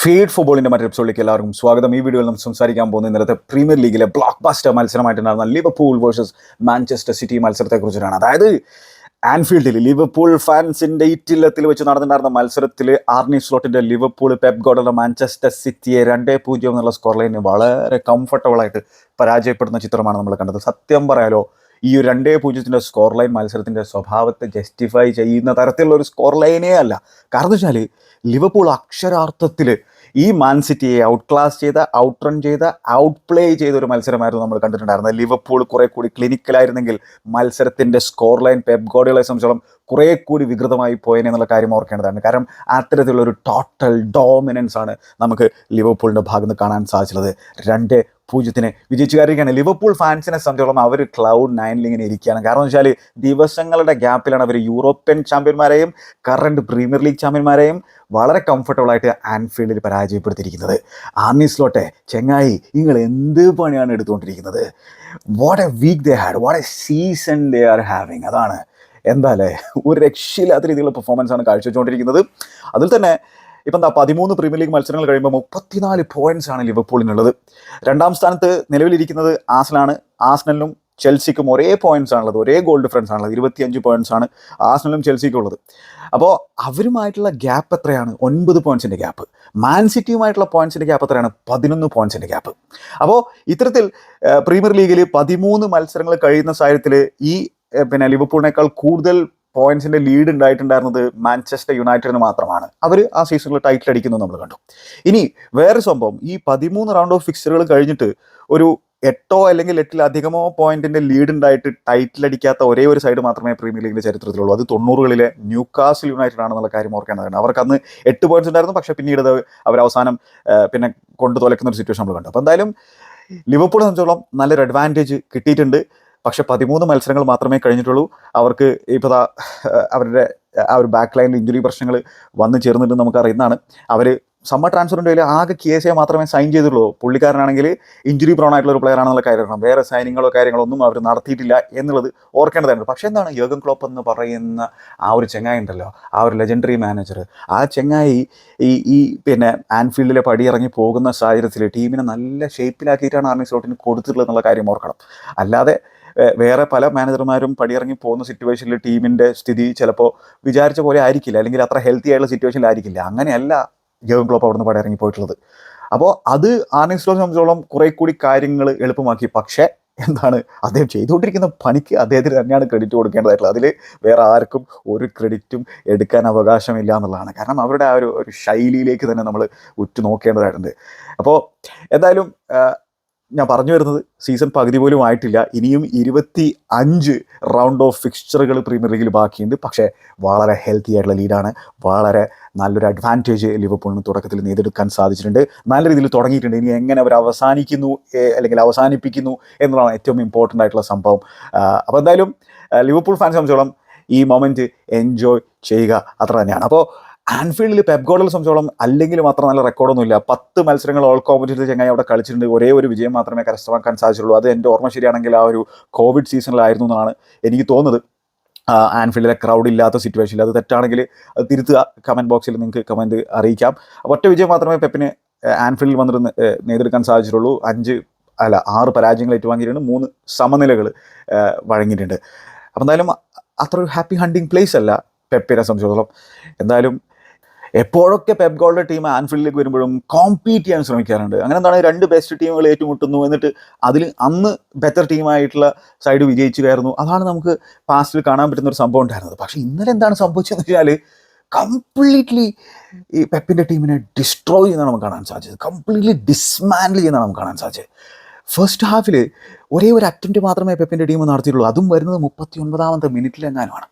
Feed ഫുട്ബോളിൻ്റെ മറ്റൊരു എപ്പിസോഡിലേക്ക് എല്ലാവർക്കും സ്വാഗതം. ഈ വീഡിയോയിൽ നമുക്ക് സംസാരിക്കാൻ പോകുന്ന ഇന്നലത്തെ പ്രീമിയർ ലീഗിലെ ബ്ലോക്ക് ബസ്റ്റർ മത്സരമായിട്ടുണ്ടായിരുന്ന ലിവർപൂൾ വേഴ്സസ് മാഞ്ചസ്റ്റർ സിറ്റി മത്സരത്തെക്കുറിച്ചിട്ടാണ്. അതായത് ആൻഫീൽഡിൽ ലിവർപൂൾ ഫാൻസിൻ്റെ ഇറ്റില്ലത്തിൽ വെച്ച് നടന്നിട്ടുണ്ടായിരുന്ന മത്സരത്തിൽ ആർണി സ്ലോട്ടിൻ്റെ ലിവർപൂൾ പെപ് ഗോർഡിയുടെ മാഞ്ചസ്റ്റർ സിറ്റിയെ 2-0 എന്നുള്ള സ്കോർ ലൈനിന് വളരെ കംഫർട്ടബിളായിട്ട് പരാജയപ്പെടുന്ന ചിത്രമാണ് നമ്മൾ കണ്ടത്. സത്യം പറയാലോ, ഈ ഒരു 2-0 സ്കോർ ലൈൻ മത്സരത്തിൻ്റെ സ്വഭാവത്തെ ജസ്റ്റിഫൈ ചെയ്യുന്ന തരത്തിലുള്ള ഒരു സ്കോർ ലൈനേ അല്ല. കാരണം എന്ന് വെച്ചാൽ ലിവർപൂൾ അക്ഷരാർത്ഥത്തിൽ ഈ മാൻ സിറ്റിയെ ഔട്ട് ക്ലാസ് ചെയ്ത, ഔട്ട് റൺ ചെയ്ത, ഔട്ട് പ്ലേ ചെയ്ത ഒരു മത്സരമായിരുന്നു നമ്മൾ കണ്ടിട്ടുണ്ടായിരുന്നത്. ലിവർപൂൾ കുറെ കൂടി ക്ലിനിക്കലായിരുന്നെങ്കിൽ മത്സരത്തിൻ്റെ സ്കോർ ലൈൻ പെപ് ഗോർഡിയോളയെ സംബന്ധിച്ചോളം കുറേ കൂടി വികൃതമായി പോയനെ എന്നുള്ള കാര്യം ഓർക്കേണ്ടതാണ്. കാരണം അത്തരത്തിലുള്ള ഒരു ടോട്ടൽ ഡോമിനൻസ് ആണ് നമുക്ക് ലിവർപൂളിൻ്റെ ഭാഗത്ത് നിന്ന് കാണാൻ സാധിച്ചത്. 2-0 വിജയിച്ചുകാരിക്കുകയാണ്. ലിവർപൂൾ ഫാൻസിനെ സംബന്ധിച്ചോളം അവർ ക്ലൗഡ് 9 ഇങ്ങനെ ഇരിക്കുകയാണ്. കാരണം എന്ന് വെച്ചാൽ ദിവസങ്ങളുടെ ഗ്യാപ്പിലാണ് അവർ യൂറോപ്യൻ ചാമ്പ്യന്മാരെയും കറണ്ട് പ്രീമിയർ ലീഗ് ചാമ്പ്യന്മാരെയും വളരെ കംഫർട്ടബിളായിട്ട് ആൻഫീൽഡിൽ പരാജയപ്പെടുത്തിയിരിക്കുന്നത്. ആർണി സ്ലോട്ടെ, ചെങ്ങായി, നിങ്ങൾ എന്ത് പണിയാണ് എടുത്തുകൊണ്ടിരിക്കുന്നത്? What a week they had, what a season they are having. അതാണ് എന്താല്ലേ, ഒരു രക്ഷയില്ലാത്ത രീതിയിലുള്ള പെർഫോമൻസ് ആണ് കാഴ്ചവെച്ചുകൊണ്ടിരിക്കുന്നത്. അതിൽ തന്നെ ഇപ്പം 13 പ്രീമിയർ ലീഗ് മത്സരങ്ങൾ കഴിയുമ്പോൾ 34 പോയിന്റ്സ് ആണ് ലിവർപൂളിനുള്ളത്. രണ്ടാം സ്ഥാനത്ത് നിലവിലിരിക്കുന്നത് ആസ്നലാണ്. ആസ്നലിനും ചെൽസിക്കും ഒരേ പോയിന്റ്സ് ആണുള്ളത്, ഒരേ ഗോൾ ഡിഫറൻസ് ആണുള്ളത്. 25 പോയിന്റ്സ് ആണ് ആസ്നലും ചെൽസിക്കും ഉള്ളത്. അപ്പോൾ അവരുമായിട്ടുള്ള ഗ്യാപ്പ് എത്രയാണ്? 9 പോയിന്റ്സിൻ്റെ ഗ്യാപ്പ്. മാൻ സിറ്റിയുമായിട്ടുള്ള പോയിന്റ്സിൻ്റെ ഗ്യാപ്പ് എത്രയാണ്? 11 പോയിന്റ്സിൻ്റെ ഗ്യാപ്പ്. അപ്പോൾ ഇത്തരത്തിൽ പ്രീമിയർ ലീഗിൽ 13 മത്സരങ്ങൾ കഴിയുന്ന സാഹചര്യത്തിൽ ഈ ലിവർപൂളിനേക്കാൾ കൂടുതൽ പോയിന്റ്സിൻ്റെ ലീഡ് ഉണ്ടായിട്ടുണ്ടായിരുന്നത് മാഞ്ചസ്റ്റർ യുണൈറ്റഡിന് മാത്രമാണ്. അവർ ആ സീസണിൽ ടൈറ്റിൽ അടിക്കുന്നത് നമ്മൾ കണ്ടു. ഇനി വേറെ സംഭവം, ഈ 13 റൗണ്ട് ഓഫ് ഫിക്സറുകൾ കഴിഞ്ഞിട്ട് ഒരു 8 അല്ലെങ്കിൽ 8-ലധികമോ പോയിന്റിന്റെ ലീഡ് ഉണ്ടായിട്ട് ടൈറ്റിൽ അടിക്കാത്ത ഒരേ ഒരു സൈഡ് മാത്രമേ പ്രീമിയർ ലീഗിന്റെ ചരിത്രത്തിലുള്ളൂ. അത് 90കളിലെ ന്യൂകാസിൽ യുണൈറ്റഡ് ആണെന്നുള്ള കാര്യം ഓർക്കേണ്ടതാണ്. അവർക്ക് അന്ന് 8 പോയിന്റ്സ് ഉണ്ടായിരുന്നു, പക്ഷേ പിന്നീട് അവർ അവസാനം പിന്നെ കൊണ്ടു തോലക്കുന്ന ഒരു സിറ്റുവേഷൻ നമ്മൾ കണ്ടു. അപ്പോൾ എന്തായാലും ലിവർപൂളിനെ സംബന്ധിച്ചോളം നല്ലൊരു അഡ്വാൻറ്റേജ് കിട്ടിയിട്ടുണ്ട്. പക്ഷേ 13 മത്സരങ്ങൾ മാത്രമേ കഴിഞ്ഞിട്ടുള്ളൂ. അവർക്ക് ഇപ്പോൾ അവരുടെ ആ ഒരു ബാക്ക് ലൈനിൽ ഇഞ്ചുറി പ്രശ്നങ്ങൾ വന്നു ചേർന്നിട്ട് നമുക്ക് അറിയുന്നതാണ്. അവർ സമ്മർ ട്രാൻസ്ഫറിൻ്റെ കയ്യിൽ ആകെ KSA മാത്രമേ സൈൻ ചെയ്തിട്ടുള്ളൂ. പുള്ളിക്കാരനാണെങ്കിൽ ഇഞ്ചുറി പ്രോൺ ആയിട്ടുള്ള ഒരു പ്ലെയർ ആണെന്നുള്ള കാര്യം, വേറെ സൈനിങ്ങളോ കാര്യങ്ങളോ ഒന്നും അവർ നടത്തിയിട്ടില്ല എന്നുള്ളത് ഓർക്കേണ്ടതാണ്. പക്ഷേ എന്താണ്, യോഗൻ ക്ലോപ്പ് എന്ന് പറയുന്ന ആ ഒരു ചെങ്ങായി ഉണ്ടല്ലോ, ആ ഒരു ലെജൻഡറി മാനേജർ, ആ ചെങ്ങായി ഈ ആൻഫീൽഡിലെ പടിയിറങ്ങി പോകുന്ന സാഹചര്യത്തിൽ ടീമിനെ നല്ല ഷേപ്പിലാക്കിയിട്ടാണ് ആർണി സ്ലോട്ടിന് കൊടുത്തിട്ടുള്ളത് എന്നുള്ള കാര്യം ഓർക്കണം. അല്ലാതെ വേറെ പല മാനേജർമാരും പടിയിറങ്ങി പോകുന്ന സിറ്റുവേഷനിൽ ടീമിൻ്റെ സ്ഥിതി ചിലപ്പോൾ വിചാരിച്ച പോലെ ആയിരിക്കില്ല, അല്ലെങ്കിൽ അത്ര ഹെൽത്തി ആയിട്ടുള്ള സിറ്റുവേഷനിലായിരിക്കില്ല. അങ്ങനെയല്ല യോഗൻ ക്ലോപ്പ് അവിടുന്ന് പടിയിറങ്ങി പോയിട്ടുള്ളത്. അപ്പോൾ അത് ആർണി സ്ലോട്ടിനെ സംബന്ധിച്ചോളം കുറേ കൂടി കാര്യങ്ങൾ എളുപ്പമാക്കി. പക്ഷേ എന്താണ്, അദ്ദേഹം ചെയ്തുകൊണ്ടിരിക്കുന്ന പണിക്ക് അദ്ദേഹത്തിന് തന്നെയാണ് ക്രെഡിറ്റ് കൊടുക്കേണ്ടതായിട്ടുള്ളത്. അതിൽ വേറെ ആർക്കും ഒരു ക്രെഡിറ്റും എടുക്കാൻ അവകാശമില്ല എന്നുള്ളതാണ്. കാരണം അവരുടെ ആ ഒരു ശൈലിയിലേക്ക് തന്നെ നമ്മൾ ഉറ്റുനോക്കേണ്ടതായിട്ടുണ്ട്. അപ്പോൾ എന്തായാലും ഞാൻ പറഞ്ഞു വരുന്നത്, സീസൺ പകുതി പോലും ആയിട്ടില്ല. ഇനിയും 25 റൗണ്ട് ഓഫ് ഫിക്സ്ചറുകൾ പ്രീമിയർ ലീഗിൽ ബാക്കിയുണ്ട്. പക്ഷേ വളരെ ഹെൽത്തി ആയിട്ടുള്ള ലീഡാണ്. വളരെ നല്ലൊരു അഡ്വാൻറ്റേജ് ലിവർപൂളിന് തുടക്കത്തിൽ നേടിയെടുക്കാൻ സാധിച്ചിട്ടുണ്ട്. നല്ല രീതിയിൽ തുടങ്ങിയിട്ടുണ്ട്. ഇനി എങ്ങനെ അവർ അവസാനിക്കുന്നു അല്ലെങ്കിൽ അവസാനിപ്പിക്കുന്നു എന്നുള്ളതാണ് ഏറ്റവും ഇമ്പോർട്ടൻ്റ് ആയിട്ടുള്ള സംഭവം. അപ്പോൾ എന്തായാലും ലിവർപൂൾ ഫാൻസ് സംബന്ധിച്ചോളം ഈ മൊമെൻറ്റ് എൻജോയ് ചെയ്യുക അത്ര തന്നെയാണ്. അപ്പോൾ ആൻഫീൽഡിൽ പെപ് ഗോർഡിയോളയെ സംബന്ധിച്ചോളം അല്ലെങ്കിലും അത്ര നല്ല റെക്കോർഡൊന്നുമില്ല. 10 മത്സരങ്ങൾ ഓൾ കോമ്പറ്റീറ്റീവ് ചെങ്ങായി അവിടെ കളിച്ചിട്ടുണ്ട്. ഒരേ ഒരു വിജയം മാത്രമേ കരസ്ഥമാക്കാൻ സാധിച്ചുള്ളൂ. അത് എൻ്റെ ഓർമ്മ ശരിയാണെങ്കിൽ ആ ഒരു കോവിഡ് സീസണിലായിരുന്നു എന്നാണ് എനിക്ക് തോന്നുന്നത്. ആൻഫീൽഡിലെ ക്രൗഡ് ഇല്ലാത്ത സിറ്റുവേഷനിൽ. അത് തെറ്റാണെങ്കിൽ അത് തിരുത്തുക, കമൻറ്റ് ബോക്സിൽ നിങ്ങൾക്ക് കമൻറ്റ് അറിയിക്കാം. ഒറ്റ വിജയം മാത്രമേ പെപ്പിന് ആൻഫീൽഡിൽ വന്നിട്ട് നേടിയെടുക്കാൻ സാധിച്ചിട്ടുള്ളൂ. 6 പരാജയങ്ങൾ ഏറ്റുവാങ്ങിയിട്ടുണ്ട്, 3 സമനിലകൾ വഴങ്ങിയിട്ടുണ്ട്. അപ്പോൾ എന്തായാലും അത്ര ഒരു ഹാപ്പി ഹണ്ടിങ് പ്ലേസ് അല്ല പെപ്പിനെ സംബന്ധിച്ചിടത്തോളം. എന്തായാലും എപ്പോഴൊക്കെ പെപ് ഗോർഡിയുടെ ടീം ആൻഫീൽഡിലേക്ക് വരുമ്പോഴും കോമ്പീറ്റ് ചെയ്യാൻ ശ്രമിക്കാറുണ്ട്. അങ്ങനെ എന്താണ്, 2 ബെസ്റ്റ് ടീമുകൾ ഏറ്റുമുട്ടുന്നു, എന്നിട്ട് അതിൽ അന്ന് ബെറ്റർ ടീമായിട്ടുള്ള സൈഡ് വിജയിച്ചു കയറുന്നു. അതാണ് നമുക്ക് പാസ്റ്റിൽ കാണാൻ പറ്റുന്ന ഒരു സംഭവം ഉണ്ടായിരുന്നത്. പക്ഷേ ഇന്നലെ എന്താണ് സംഭവിച്ചതെന്ന് വെച്ചാൽ കംപ്ലീറ്റ്ലി ഈ പെപ്പിൻ്റെ ടീമിനെ ഡിസ്ട്രോയ് ചെയ്യുന്നതാണ് നമുക്ക് കാണാൻ സാധിച്ചത്. കംപ്ലീറ്റ്ലി ഡിസ്മാൻഡിൽ ചെയ്യുന്നതാണ് നമുക്ക് കാണാൻ സാധിച്ചത്. ഫസ്റ്റ് ഹാഫിൽ ഒരേ ഒരു അറ്റംപ്റ്റ് മാത്രമേ പെപ്പിൻ്റെ ടീം നടത്തിയിട്ടുള്ളൂ. അതും വരുന്നത് 39ാമത്തെ മിനിറ്റിലെങ്ങാനുമാണ്.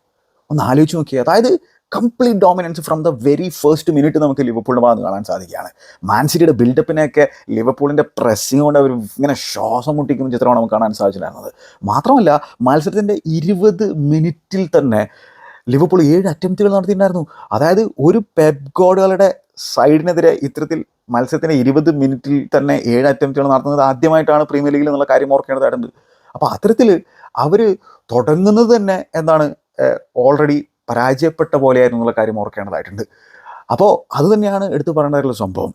ഒന്ന് ആലോചിച്ച് നോക്കിയാൽ, അതായത് complete dominance from the very first minute നമുക്ക് ലിവർപൂളിൻ്റെ ഭാഗത്ത് കാണാൻ സാധിക്കുകയാണ്. മാൻ സിറ്റിയുടെ ബിൽഡപ്പിനെയൊക്കെ ലിവർപൂളിൻ്റെ പ്രസ്സിങ് കൊണ്ട് അവർ ഇങ്ങനെ ശ്വാസം മുട്ടിക്കുന്ന ചിത്രമാണ് നമുക്ക് കാണാൻ സാധിച്ചിട്ടുണ്ടായിരുന്നത്. മാത്രമല്ല മത്സരത്തിൻ്റെ 20 മിനിറ്റിൽ തന്നെ ലിവർപൂൾ 7 അറ്റംപ്റ്റുകൾ നടത്തിയിട്ടുണ്ടായിരുന്നു. അതായത് ഒരു പെപ് ഗോർഡിയോളയുടെ സൈഡിനെതിരെ ഇത്തരത്തിൽ മത്സരത്തിൻ്റെ 20 മിനിറ്റിൽ തന്നെ 7 അറ്റംപ്റ്റുകൾ നടത്തുന്നത് ആദ്യമായിട്ടാണ് പ്രീമിയർ ലീഗിൽ എന്നുള്ള കാര്യം ഓർക്കേണ്ടതായിട്ടുണ്ട്. അപ്പോൾ അത്തരത്തിൽ അവർ തുടങ്ങുന്നത് തന്നെ എന്താണ്, ഓൾറെഡി പരാജയപ്പെട്ട പോലെയായിരുന്നു എന്നുള്ള കാര്യം ഓർക്കേണ്ടതായിട്ടുണ്ട്. അപ്പോൾ അത് തന്നെയാണ് എടുത്തു പറയേണ്ടതായിട്ടുള്ള സംഭവം.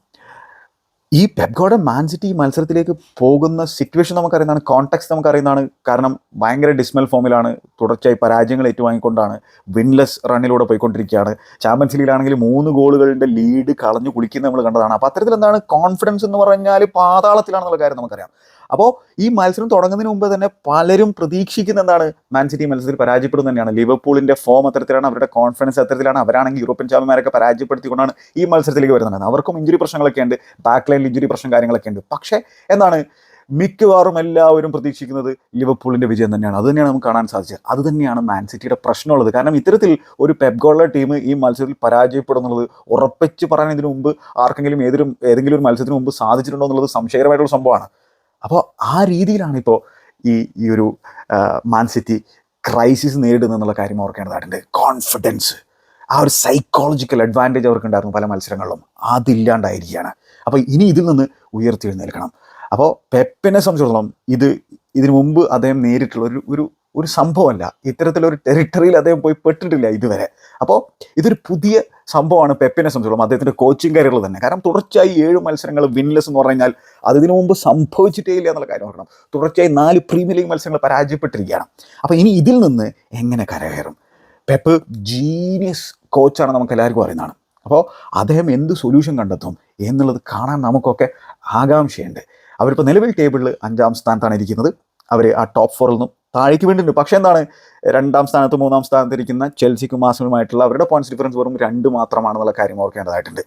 ഈ പെപ് ഗാർഡിയോള മാൻ സിറ്റി മത്സരത്തിലേക്ക് പോകുന്ന സിറ്റുവേഷൻ നമുക്കറിയുന്നതാണ്, കോൺടെക്സ്റ്റ് നമുക്കറിയുന്നതാണ്. കാരണം ഭയങ്കര ഡിസ്മൽ ഫോമിലാണ്, തുടർച്ചയായി പരാജയങ്ങൾ ഏറ്റുവാങ്ങിക്കൊണ്ടാണ്, വിൻലെസ് റണ്ണിലൂടെ പോയിക്കൊണ്ടിരിക്കുകയാണ്. ചാമ്പ്യൻസ് ലീഗിലാണെങ്കിൽ 3 ഗോളുകളുടെ ലീഡ് കളഞ്ഞു കുളിക്കുന്നത് നമ്മൾ കണ്ടതാണ്. അപ്പോൾ അത്തരത്തിൽ എന്താണ് കോൺഫിഡൻസ് എന്ന് പറഞ്ഞാൽ പാതാളത്തിലാണെന്നുള്ള കാര്യം നമുക്കറിയാം. അപ്പോൾ ഈ മത്സരം തുടങ്ങുന്നതിന് മുമ്പ് തന്നെ പലരും പ്രതീക്ഷിക്കുന്ന എന്താണ്, മാൻ സിറ്റി മത്സരത്തിൽ പരാജയപ്പെടുന്നത് തന്നെയാണ്. ലിവർപൂളിൻ്റെ ഫോം അത്തരത്തിലാണ്, അവരുടെ കോൺഫിഡൻസ് അത്തരത്തിലാണ്. അവരാണെങ്കിൽ യൂറോപ്യൻ ചാമ്പ്യന്മാരൊക്കെ പരാജയപ്പെടുത്തിക്കൊണ്ടാണ് ഈ മത്സരത്തിലേക്ക് വരുന്നത്. അവർക്കും ഇഞ്ചുറി പ്രശ്നങ്ങളൊക്കെ ഉണ്ട്, ബാക്ക് ലൈനിൽ ഇഞ്ചുറി പ്രശ്നം കാര്യങ്ങളൊക്കെ ഉണ്ട്. പക്ഷേ എന്താണ്, മിക്കവാറും എല്ലാവരും പ്രതീക്ഷിക്കുന്നത് ലിവർപൂളിൻ്റെ വിജയം തന്നെയാണ്. അത് തന്നെയാണ് നമുക്ക് കാണാൻ സാധിച്ചത്. അത് തന്നെയാണ് മാൻ സിറ്റിയുടെ പ്രശ്നമുള്ളത്. കാരണം ഇത്തരത്തിൽ ഒരു പെപ് ഗാർഡിയോള ടീം ഈ മത്സരത്തിൽ പരാജയപ്പെടുന്നുള്ളത് ഉറപ്പിച്ച് പറയാൻ ഇതിനു മുമ്പ് ആർക്കെങ്കിലും ഏതെങ്കിലും ഒരു മത്സരത്തിന് മുമ്പ് സാധിച്ചിട്ടുണ്ടോ എന്നുള്ളത് സംശയകരമായിട്ടുള്ള സംഭവമാണ്. അപ്പോൾ ആ രീതിയിലാണ് ഇപ്പോൾ ഈ ഒരു മാൻ സിറ്റി ക്രൈസിസ് നേരിടുന്നുള്ള കാര്യം ഓർക്കേണ്ടതായിട്ടുണ്ട്. കോൺഫിഡൻസ്, ആ ഒരു സൈക്കോളജിക്കൽ അഡ്വാൻറ്റേജ് അവർക്കുണ്ടായിരുന്നു പല മത്സരങ്ങളിലും, അതില്ലാണ്ടായിരിക്കുകയാണ്. അപ്പോൾ ഇനി ഇതിൽ നിന്ന് ഉയർത്തെഴുന്നേൽക്കണം. അപ്പോൾ പെപ്പിനെ സംബന്ധിച്ചിടത്തോളം ഇതിനു മുമ്പ് അദ്ദേഹം നേരിട്ടുള്ള ഒരു സംഭവമല്ല, ഇത്തരത്തിലൊരു ടെറിട്ടറിയിൽ അദ്ദേഹം പോയി പെട്ടിട്ടില്ല ഇതുവരെ. അപ്പോൾ ഇതൊരു പുതിയ സംഭവമാണ് പെപ്പിനെ സംബന്ധിച്ചിടത്തോളം, അദ്ദേഹത്തിൻ്റെ കോച്ചിങ് കരിയറിൽ തന്നെ. കാരണം തുടർച്ചയായി 7 മത്സരങ്ങൾ വിൻലെസ് എന്ന് പറഞ്ഞാൽ അതിനു മുമ്പ് സംഭവിച്ചിട്ടേ ഇല്ല എന്നുള്ള കാര്യം ഓർക്കണം. തുടർച്ചയായി 4 പ്രീമിയർ ലീഗ് മത്സരങ്ങൾ പരാജയപ്പെട്ടിരിക്കുകയാണ്. അപ്പോൾ ഇനി ഇതിൽ നിന്ന് എങ്ങനെ കരകയറും? പെപ്പ് ജീനിയസ് കോച്ചാണ്, നമുക്ക് എല്ലാവർക്കും അറിയുന്നതാണ്. അപ്പോൾ അദ്ദേഹം എന്ത് സൊല്യൂഷൻ കണ്ടെത്തും എന്നുള്ളത് കാണാൻ നമുക്കൊക്കെ ആകാംക്ഷയുണ്ട്. അവരിപ്പോൾ നിലവിൽ ടേബിളിൽ 5ാം സ്ഥാനത്താണ് ഇരിക്കുന്നത്. അവർ ആ ടോപ്പ് 4ൽ നിന്നും താഴേക്ക് വേണ്ടിയിട്ടുണ്ട്. പക്ഷേ എന്താണ്, 2ാം സ്ഥാനത്ത് 3ാം സ്ഥാനത്ത് ഇരിക്കുന്ന ചെൽസിക്കും ആർസണലുമായിട്ടുള്ള അവരുടെ പോയിന്റ്സ് ഡിഫറൻസ് വെറും 2 മാത്രമാണെന്നുള്ള കാര്യം ഓർക്കേണ്ടതായിട്ടുണ്ട്.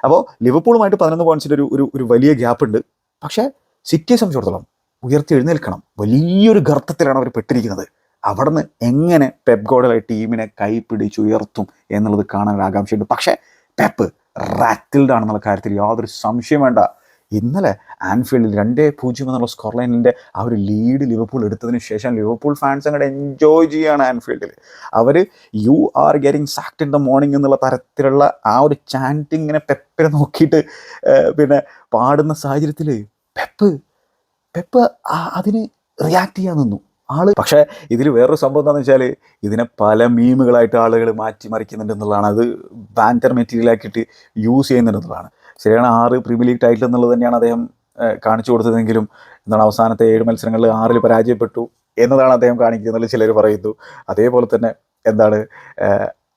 അപ്പോൾ ലിവർപൂളുമായിട്ട് 11 പോയിന്റ്സിൻ്റെ ഒരു വലിയ ഗ്യാപ്പ് ഉണ്ട്. പക്ഷേ സിറ്റിയെ സംബന്ധിച്ചിടത്തോളം ഉയർത്തി എഴുന്നേൽക്കണം. വലിയൊരു ഗർത്തത്തിലാണ് അവർ പെട്ടിരിക്കുന്നത്. അവിടെ നിന്ന് എങ്ങനെ പെപ് ഗാർഡിയോള ടീമിനെ കൈപിടിച്ചുയർത്തും എന്നുള്ളത് കാണാൻ ഒരു ആകാംക്ഷയുണ്ട്. പക്ഷേ പെപ്പ് റാറ്റിൽഡ് ആണെന്നുള്ള കാര്യത്തിൽ യാതൊരു സംശയം വേണ്ട. ഇന്നലെ ആൻഫീൽഡിൽ 2-0 എന്നുള്ള സ്കോർ ലൈനിൻ്റെ ആ ഒരു ലീഡ് ലിവർപൂൾ എടുത്തതിന് ശേഷം ലിവർപൂൾ ഫാൻസ് അങ്ങോട്ട് എൻജോയ് ചെയ്യുകയാണ് ആൻഫീൽഡിൽ. അവർ you are getting sucked in the morning എന്നുള്ള തരത്തിലുള്ള ആ ഒരു ചാൻറ്റിങ് ഇങ്ങനെ പെപ്പിനെ നോക്കിയിട്ട് പിന്നെ പാടുന്ന സാഹചര്യത്തിൽ പെപ്പ് അതിന് റിയാക്ട് ചെയ്യാൻ നിന്നു ആള്. പക്ഷേ ഇതിൽ വേറൊരു സംഭവം എന്താണെന്ന് വെച്ചാൽ ഇതിനെ പല മീമുകളായിട്ട് ആളുകൾ മാറ്റിമറിക്കുന്നുണ്ട് എന്നുള്ളതാണ്. അത് ബാൻറ്റർ മെറ്റീരിയലാക്കിയിട്ട് യൂസ് ചെയ്യുന്നുണ്ടെന്നുള്ളതാണ്. ശരിയാണ്, 6 പ്രീമിയർ ലീഗ് ടൈറ്റിൽ എന്നുള്ളത് തന്നെയാണ് അദ്ദേഹം കാണിച്ചു കൊടുത്തതെങ്കിലും എന്താണ്, അവസാനത്തെ 7 മത്സരങ്ങളിൽ 6 പരാജയപ്പെട്ടു എന്നതാണ് അദ്ദേഹം കാണിക്കുന്നത് ചിലർ പറയുന്നു. അതേപോലെ തന്നെ എന്താണ്,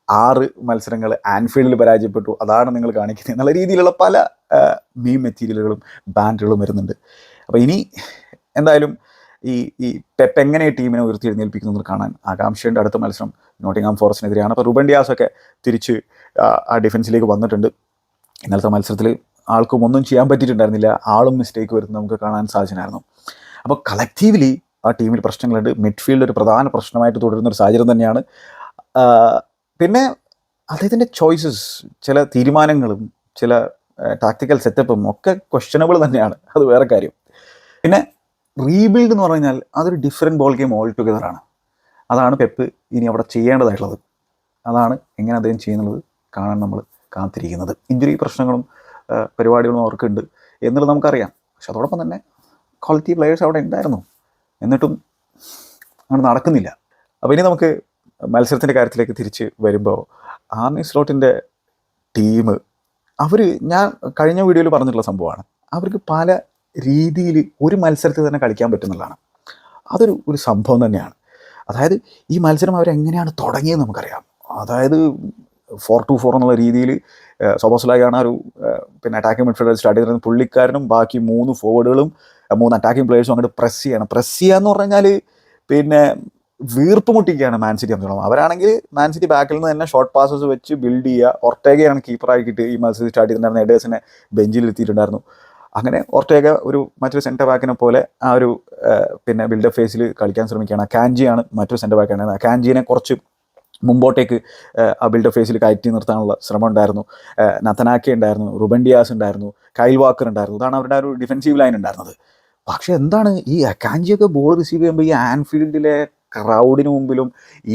6 മത്സരങ്ങൾ ആൻഫീൽഡിൽ പരാജയപ്പെട്ടു, അതാണ് നിങ്ങൾ കാണിക്കുന്നത് എന്നുള്ള രീതിയിലുള്ള പല മീം മെറ്റീരിയലുകളും ബാൻഡുകളും വരുന്നുണ്ട്. അപ്പോൾ ഇനി എന്തായാലും ഈ പെപ്പ് എങ്ങനെ ടീമിനെ ഉയർത്തിയെഴുന്നേൽപ്പിക്കുന്നത് കാണാൻ ആകാംക്ഷയുണ്ട്. അടുത്ത മത്സരം നോട്ടിംഗ്ഹാം ഫോറസ്റ്റിനെതിരെയാണ്. അപ്പോൾ റൂബൻ ഡിയാസൊക്കെ തിരിച്ച് ആ ഡിഫൻസിലേക്ക് വന്നിട്ടുണ്ട്. ഇന്നലത്തെ മത്സരത്തിൽ ആൾക്കും ഒന്നും ചെയ്യാൻ പറ്റിയിട്ടുണ്ടായിരുന്നില്ല, ആളും മിസ്റ്റേക്ക് വരുന്നത് നമുക്ക് കാണാൻ സാധിച്ചിട്ടുണ്ടായിരുന്നു. അപ്പോൾ കളക്റ്റീവ്ലി ആ ടീമിൽ പ്രശ്നങ്ങളുണ്ട്. മിഡ്ഫീൽഡ് ഒരു പ്രധാന പ്രശ്നമായിട്ട് തുടരുന്നൊരു സാഹചര്യം തന്നെയാണ്. പിന്നെ അദ്ദേഹത്തിൻ്റെ ചോയ്സസ്, ചില തീരുമാനങ്ങളും ചില ടാക്ടിക്കൽ സെറ്റപ്പും ഒക്കെ ക്വസ്റ്റ്യനബിൾ തന്നെയാണ്, അത് വേറെ കാര്യം. പിന്നെ റീബിൽഡ് എന്ന് പറഞ്ഞാൽ അതൊരു ഡിഫറെൻറ്റ് ബോൾ ഗെയിം ഓൾ ടുഗദറാണ്. അതാണ് പെപ്പ് ഇനി അവിടെ ചെയ്യേണ്ടതായിട്ടുള്ളത്. അതാണ് എങ്ങനെ അദ്ദേഹം ചെയ്യുന്നത് കാണാൻ നമ്മൾ കാത്തിരിക്കുന്നത്. ഇഞ്ചുറി പ്രശ്നങ്ങളും പരിപാടികളും അവർക്കുണ്ട് എന്നുള്ളത് നമുക്കറിയാം. പക്ഷെ അതോടൊപ്പം തന്നെ ക്വാളിറ്റി പ്ലെയേഴ്സ് അവിടെ ഉണ്ടായിരുന്നു, എന്നിട്ടും അങ്ങനെ നടക്കുന്നില്ല. അപ്പോൾ ഇനി നമുക്ക് മത്സരത്തിൻ്റെ കാര്യത്തിലേക്ക് തിരിച്ച് വരുമ്പോൾ ആർണി സ്ലോട്ടിൻ്റെ ടീം, ഞാൻ കഴിഞ്ഞ വീഡിയോയിൽ പറഞ്ഞിട്ടുള്ള സംഭവമാണ്, അവർക്ക് പല രീതിയിൽ ഒരു മത്സരത്തിൽ തന്നെ കളിക്കാൻ പറ്റുന്നതാണ്. അതൊരു സംഭവം തന്നെയാണ്. അതായത് ഈ മത്സരം അവരെങ്ങനെയാണ് തുടങ്ങിയത് നമുക്കറിയാം. അതായത് 4-2-4 എന്നുള്ള രീതിയിൽ സോബോസ്ലായാണ് പിന്നെ അറ്റാക്കിംഗ് മിഡ്ഫീൽഡർ സ്റ്റാർട്ട് ചെയ്തിരുന്നത്. പുള്ളിക്കാരനും ബാക്കി 3 ഫോർവേഡുകളും 3 അറ്റാക്കിംഗ് പ്ലേയേഴ്സും അങ്ങോട്ട് പ്രസ് ചെയ്യുക എന്ന് പറഞ്ഞാൽ പിന്നെ വീർപ്പ് മുട്ടിക്കുകയാണ് മാൻ സിറ്റി സംബന്ധിച്ചോളം. അവരാണെങ്കിൽ മാൻ സിറ്റി ബാക്കിൽ നിന്ന് തന്നെ ഷോർട്ട് പാസസ് വെച്ച് ബിൽഡ് ചെയ്യുക. ഒർട്ടേഗയാണ് കീപ്പറാക്കിയിട്ട് ഈ മത്സരത്തിൽ സ്റ്റാർട്ട് ചെയ്തിട്ടുണ്ടായിരുന്നു. എഡേഴ്സിനെ ബെഞ്ചിൽ എത്തിയിട്ടുണ്ടായിരുന്നു. അങ്ങനെ ഒർട്ടേഗ മറ്റൊരു സെൻറ്റർ ബാക്കിനെ പോലെ പിന്നെ ബിൽഡപ്പ് ഫേസിൽ കളിക്കാൻ ശ്രമിക്കുകയാണ്. കാഞ്ചിയാണ് മറ്റൊരു സെൻറ്റർ ബാക്കാണ്. കാഞ്ചിനെ കുറച്ച് മുമ്പോട്ടേക്ക് ആ ബിൽഡപ്പ് ഫേസിൽ കയറ്റി നിർത്താനുള്ള ശ്രമം ഉണ്ടായിരുന്നു. നത്തനാക്കെ ഉണ്ടായിരുന്നു, റുബൻ ഡിയാസ് ഉണ്ടായിരുന്നു, കൈൽ വാക്കർ ഉണ്ടായിരുന്നു. ഇതാണ് അവരുടെ ഒരു ഡിഫെൻസീവ് ലൈൻ ഉണ്ടായിരുന്നത്. പക്ഷേ എന്താണ്, ഈ അക്കാഞ്ചിയൊക്കെ ബോൾ റിസീവ് ചെയ്യുമ്പോൾ ഈ ആൻഫീൽഡിലെ ക്രൗഡിന് മുമ്പിലും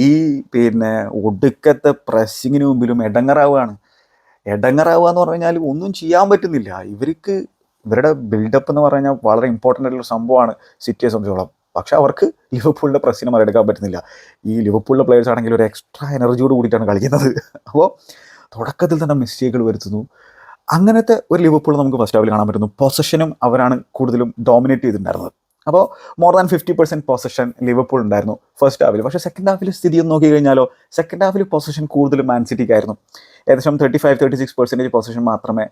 ഈ പിന്നെ ഒടുക്കത്തെ പ്രസ്സിങ്ങിന് മുമ്പിലും ഇടങ്ങറാവുക എന്ന് പറഞ്ഞു കഴിഞ്ഞാൽ ഒന്നും ചെയ്യാൻ പറ്റുന്നില്ല. ഇവരുടെ ബിൽഡപ്പ് എന്ന് പറഞ്ഞു കഴിഞ്ഞാൽ വളരെ ഇമ്പോർട്ടൻ്റ് ആയിട്ടുള്ള സംഭവമാണ് സിറ്റിയെ സംബന്ധിച്ചോളം. പക്ഷേ അവർക്ക് ലിവർപൂളിൻ്റെ പ്രസ്സിനെ മറികടക്കാൻ പറ്റുന്നില്ല. ഈ ലിവർപൂളിൻ്റെ പ്ലേയേഴ്സ് ആണെങ്കിൽ ഒരു എക്സ്ട്രാ എനർജിയോട് കൂടിയിട്ടാണ് കളിക്കുന്നത്. അപ്പോൾ തുടക്കത്തിൽ തന്നെ മിസ്റ്റേക്കുകൾ വരുത്തുന്നു. അങ്ങനത്തെ ഒരു ലിവർപൂൾ നമുക്ക് ഫസ്റ്റ് ഹാഫിൽ കാണാൻ പറ്റുന്നു. പൊസഷനും അവരാണ് കൂടുതലും ഡോമിനേറ്റ് ചെയ്തിട്ടുണ്ടായിരുന്നത്. അപ്പോൾ മോർ ദാൻ 50% പൊസഷൻ ലിവർപൂൾ ഉണ്ടായിരുന്നു ഫസ്റ്റ് ഹാഫിൽ. പക്ഷേ സെക്കൻഡ് ഹാഫിൽ സ്ഥിതി ഒന്ന് നോക്കി കഴിഞ്ഞാലോ, സെക്കൻഡ് ഹാഫിൽ പൊസഷൻ കൂടുതലും മാൻ സിറ്റിക്കായിരുന്നു. ഏകദേശം 35-36% പൊസഷൻ മാത്രമേ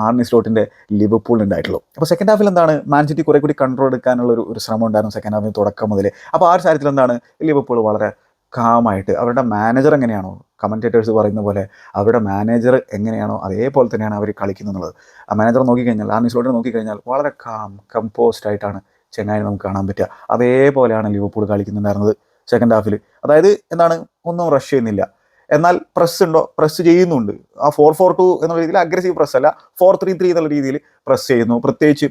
ആർണി സ്ലോട്ടിൻ്റെ ലിവർപൂളിന് ഉണ്ടായിട്ടുള്ളൂ. അപ്പോൾ സെക്കൻഡ് ഹാഫിൽ എന്താണ്, മാൻ സിറ്റി കുറേ കൂടി കൺട്രോൾ എടുക്കാനുള്ള ഒരു ശ്രമം ഉണ്ടായിരുന്നു സെക്കൻഡ് ഹാഫിന് തുടക്കം മുതൽ. അപ്പോൾ ആ ഒരു കാര്യത്തിൽ എന്താണ്, ലിവർപൂൾ വളരെ കാമായിട്ട് അവരുടെ മാനേജർ എങ്ങനെയാണോ, കമൻറ്റേറ്റേഴ്സ് പറയുന്ന പോലെ അവരുടെ മാനേജർ എങ്ങനെയാണോ അതേപോലെ തന്നെയാണ് അവർ കളിക്കുന്നത് എന്നുള്ളത്. ആ മാനേജർ നോക്കിക്കഴിഞ്ഞാൽ, ആർണി സ്ലോട്ടിനെ നോക്കിക്കഴിഞ്ഞാൽ വളരെ കമ്പോസ്ഡ് ആയിട്ടാണ് ചെങ്ങായി നമുക്ക് കാണാൻ പറ്റുക. അതേപോലെയാണ് ലിവർപൂൾ കളിക്കുന്നുണ്ടായിരുന്നത് സെക്കൻഡ് ഹാഫിൽ. അതായത് എന്താണ്, ഒന്നും റഷ് ചെയ്യുന്നില്ല, എന്നാൽ പ്രസ് ഉണ്ടോ, പ്രസ് ചെയ്യുന്നുണ്ട്. ആ 4-4-2 എന്നുള്ള രീതിയിൽ അഗ്രസീവ് പ്രസ് അല്ല, 4-3-3 എന്നുള്ള രീതിയിൽ പ്രസ് ചെയ്യുന്നു. പ്രത്യേകിച്ച്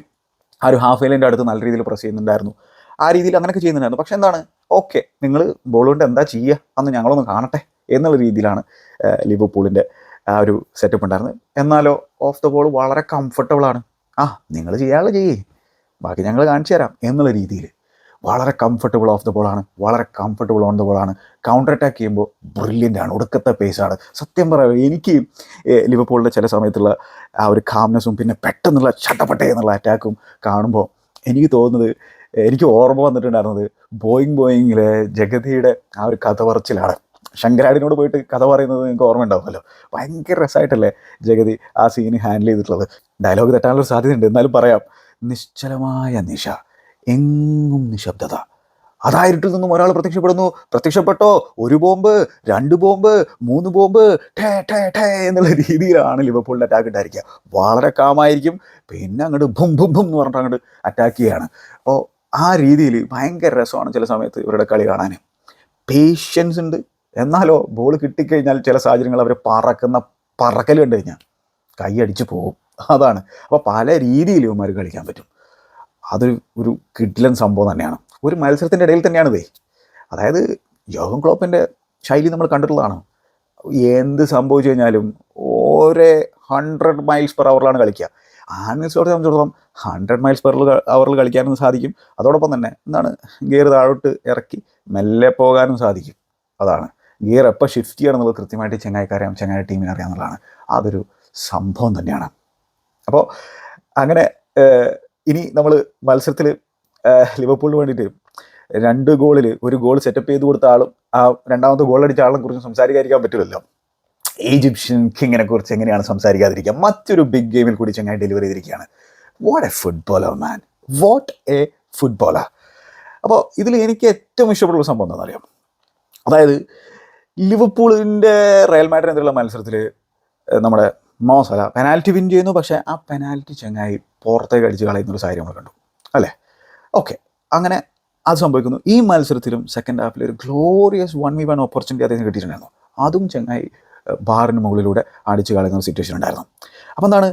ആ ഒരു ഹാഫ് ലൈനിൻ്റെ അടുത്ത് നല്ല രീതിയിൽ പ്രസ് ചെയ്യുന്നുണ്ടായിരുന്നു. ആ രീതിയിൽ അങ്ങനെയൊക്കെ ചെയ്യുന്നുണ്ടായിരുന്നു. പക്ഷെ എന്താണ്, ഓക്കെ, നിങ്ങൾ ബോൾ കൊണ്ട് എന്താ ചെയ്യുക അന്ന് ഞങ്ങളൊന്ന് കാണട്ടെ എന്നുള്ള രീതിയിലാണ് ലിവർപൂളിൻ്റെ ആ ഒരു സെറ്റപ്പ് ഉണ്ടായിരുന്നത്. എന്നാലോ ഓഫ് ദ ബോൾ വളരെ കംഫർട്ടബിളാണ്. നിങ്ങൾ ചെയ്യാനുള്ള ചെയ്യേ, ബാക്കി ഞങ്ങൾ കാണിച്ചു തരാം എന്നുള്ള രീതിയിൽ വളരെ കംഫർട്ടബിൾ ഓഫ് ദ ബോളാണ്, വളരെ കംഫർട്ടബിൾ ഓൺ ദ ബോളാണ്. കൗണ്ടർ അറ്റാക്ക് ചെയ്യുമ്പോൾ ബ്രില്യൻ്റ് ആണ്, ഒടുക്കത്തെ പേസാണ്. സത്യം പറയാം, എനിക്ക് ലിവർപൂളിൻ്റെ ചില സമയത്തുള്ള ആ ഒരു കാംനെസ്സും പിന്നെ പെട്ടെന്നുള്ള ചട്ടപ്പട്ടേ എന്നുള്ള അറ്റാക്കും കാണുമ്പോൾ എനിക്ക് തോന്നുന്നത്, എനിക്ക് ഓർമ്മ വന്നിട്ടുണ്ടായിരുന്നത് ബോയിങ്ങിലെ ജഗതിയുടെ ആ ഒരു കഥ പറച്ചിലാണ്. ശങ്കരാടിനോട് പോയിട്ട് കഥ പറയുന്നത് നിങ്ങൾക്ക് ഓർമ്മ ഉണ്ടാവുമല്ലോ. ഭയങ്കര രസമായിട്ടല്ലേ ജഗതി ആ സീന് ഹാൻഡിൽ ചെയ്തിട്ടുള്ളത്. ഡയലോഗ് തെറ്റാനുള്ളൊരു സാധ്യതയുണ്ട്, എന്നാലും പറയാം. നിശ്ചലമായ നിശ, എങ്ങും നിശബ്ദത. അതായിരിട്ടിൽ നിന്നും ഒരാൾ പ്രത്യക്ഷപ്പെട്ടോ, 1 ബോംബ് 2 ബോംബ് 3 ബോംബ് ടേ ടേ ടേ എന്നുള്ള രീതിയിലാണ് ലിവർപൂളിൻ്റെ അറ്റാക്ക് ഉണ്ടായിരിക്കുക. വളരെ കാമായിരിക്കും, പിന്നെ അങ്ങോട്ട് ബും ബും ബും എന്ന് പറഞ്ഞിട്ട് അങ്ങോട്ട് അറ്റാക്ക് ചെയ്യുകയാണ്. അപ്പോൾ ആ രീതിയിൽ ഭയങ്കര രസമാണ് ചില സമയത്ത് ഇവരുടെ കളി കാണാൻ. പേഷ്യൻസ് ഉണ്ട്, എന്നാലോ ബോൾ കിട്ടിക്കഴിഞ്ഞാൽ ചില സാഹചര്യങ്ങൾ അവർ പറക്കൽ കണ്ടു കഴിഞ്ഞാൽ കൈയടിച്ച് പോകും. അതാണ്. അപ്പോൾ പല രീതിയിൽ ഇവന്മാർ കളിക്കാൻ പറ്റും. അതൊരു കിഡിലൻ സംഭവം തന്നെയാണ്. ഒരു മത്സരത്തിൻ്റെ ഇടയിൽ തന്നെയാണിതേ. അതായത് യോർഗൻ ക്ലോപ്പിൻ്റെ ശൈലി നമ്മൾ കണ്ടിട്ടുള്ളതാണ്. എന്ത് സംഭവിച്ചു കഴിഞ്ഞാലും ഒരേ 100 മൈൽസ് പെർ അവറിലാണ് കളിക്കുക. ആർണി സ്ലോട്ടിനെ സംബന്ധിച്ചിടത്തോളം 100 മൈൽസ് പെർ അവറിൽ കളിക്കാനും സാധിക്കും. അതോടൊപ്പം തന്നെ എന്താണ്, ഗിയർ താഴോട്ട് ഇറക്കി മെല്ലെ പോകാനും സാധിക്കും. അതാണ് ഗിയർ എപ്പോൾ ഷിഫ്റ്റ് ചെയ്യണമെന്നുള്ളത് കൃത്യമായിട്ട് ചങ്ങായി ടീമിനെ അറിയാമെന്നുള്ളതാണ്. അതൊരു സംഭവം തന്നെയാണ്. അപ്പോൾ അങ്ങനെ ഇനി നമ്മൾ മത്സരത്തിൽ ലിവർപൂളിന് വേണ്ടിയിട്ട് 2 ഗോളിൽ 1 ഗോൾ സെറ്റപ്പ് ചെയ്ത് കൊടുത്ത ആളും ആ രണ്ടാമത്തെ ഗോൾ അടിച്ച ആളിനെ കുറിച്ച് സംസാരിക്കാതിരിക്കാൻ പറ്റില്ലല്ലോ. ഈജിപ്ഷ്യൻ കിങ്ങിനെ കുറിച്ച് എങ്ങനെയാണ് സംസാരിക്കാതിരിക്കുക. മറ്റൊരു ബിഗ് ഗെയിമിൽ കൂടി ചങ്ങായി ഡെലിവറി ചെയ്തിരിക്കുകയാണ്. What A footballer man, what A footballer. അപ്പോൾ ഇതിൽ എനിക്ക് ഏറ്റവും ഇഷ്ടപ്പെടുന്ന സംഭവം എന്താണെന്നറിയാം. അതായത് ലിവർപൂളിൻ്റെ റയൽ മാഡ്രിഡിനെതിരെയുള്ള മത്സരത്തിൽ നമ്മുടെ മോസല പെനാൽറ്റി വിൻ ചെയ്യുന്നു. പക്ഷേ ആ പെനാൽറ്റി ചങ്ങായി പുറത്തേക്ക് അടിച്ച് കളയുന്നൊരു സാഹചര്യം നമ്മൾ കണ്ടു അല്ലേ. ഓക്കെ, അങ്ങനെ അത് സംഭവിക്കുന്നു. ഈ മത്സരത്തിലും സെക്കൻഡ് ഹാഫിൽ ഒരു ഗ്ലോറിയസ് 1v1 ഓപ്പർച്യൂണിറ്റി അദ്ദേഹത്തിന് കിട്ടിയിട്ടുണ്ടായിരുന്നു. അതും ചങ്ങായി ബാറിന് മുകളിലൂടെ അടിച്ച് കളയുന്ന ഒരു സിറ്റുവേഷൻ ഉണ്ടായിരുന്നു. അപ്പോൾ എന്താണ്,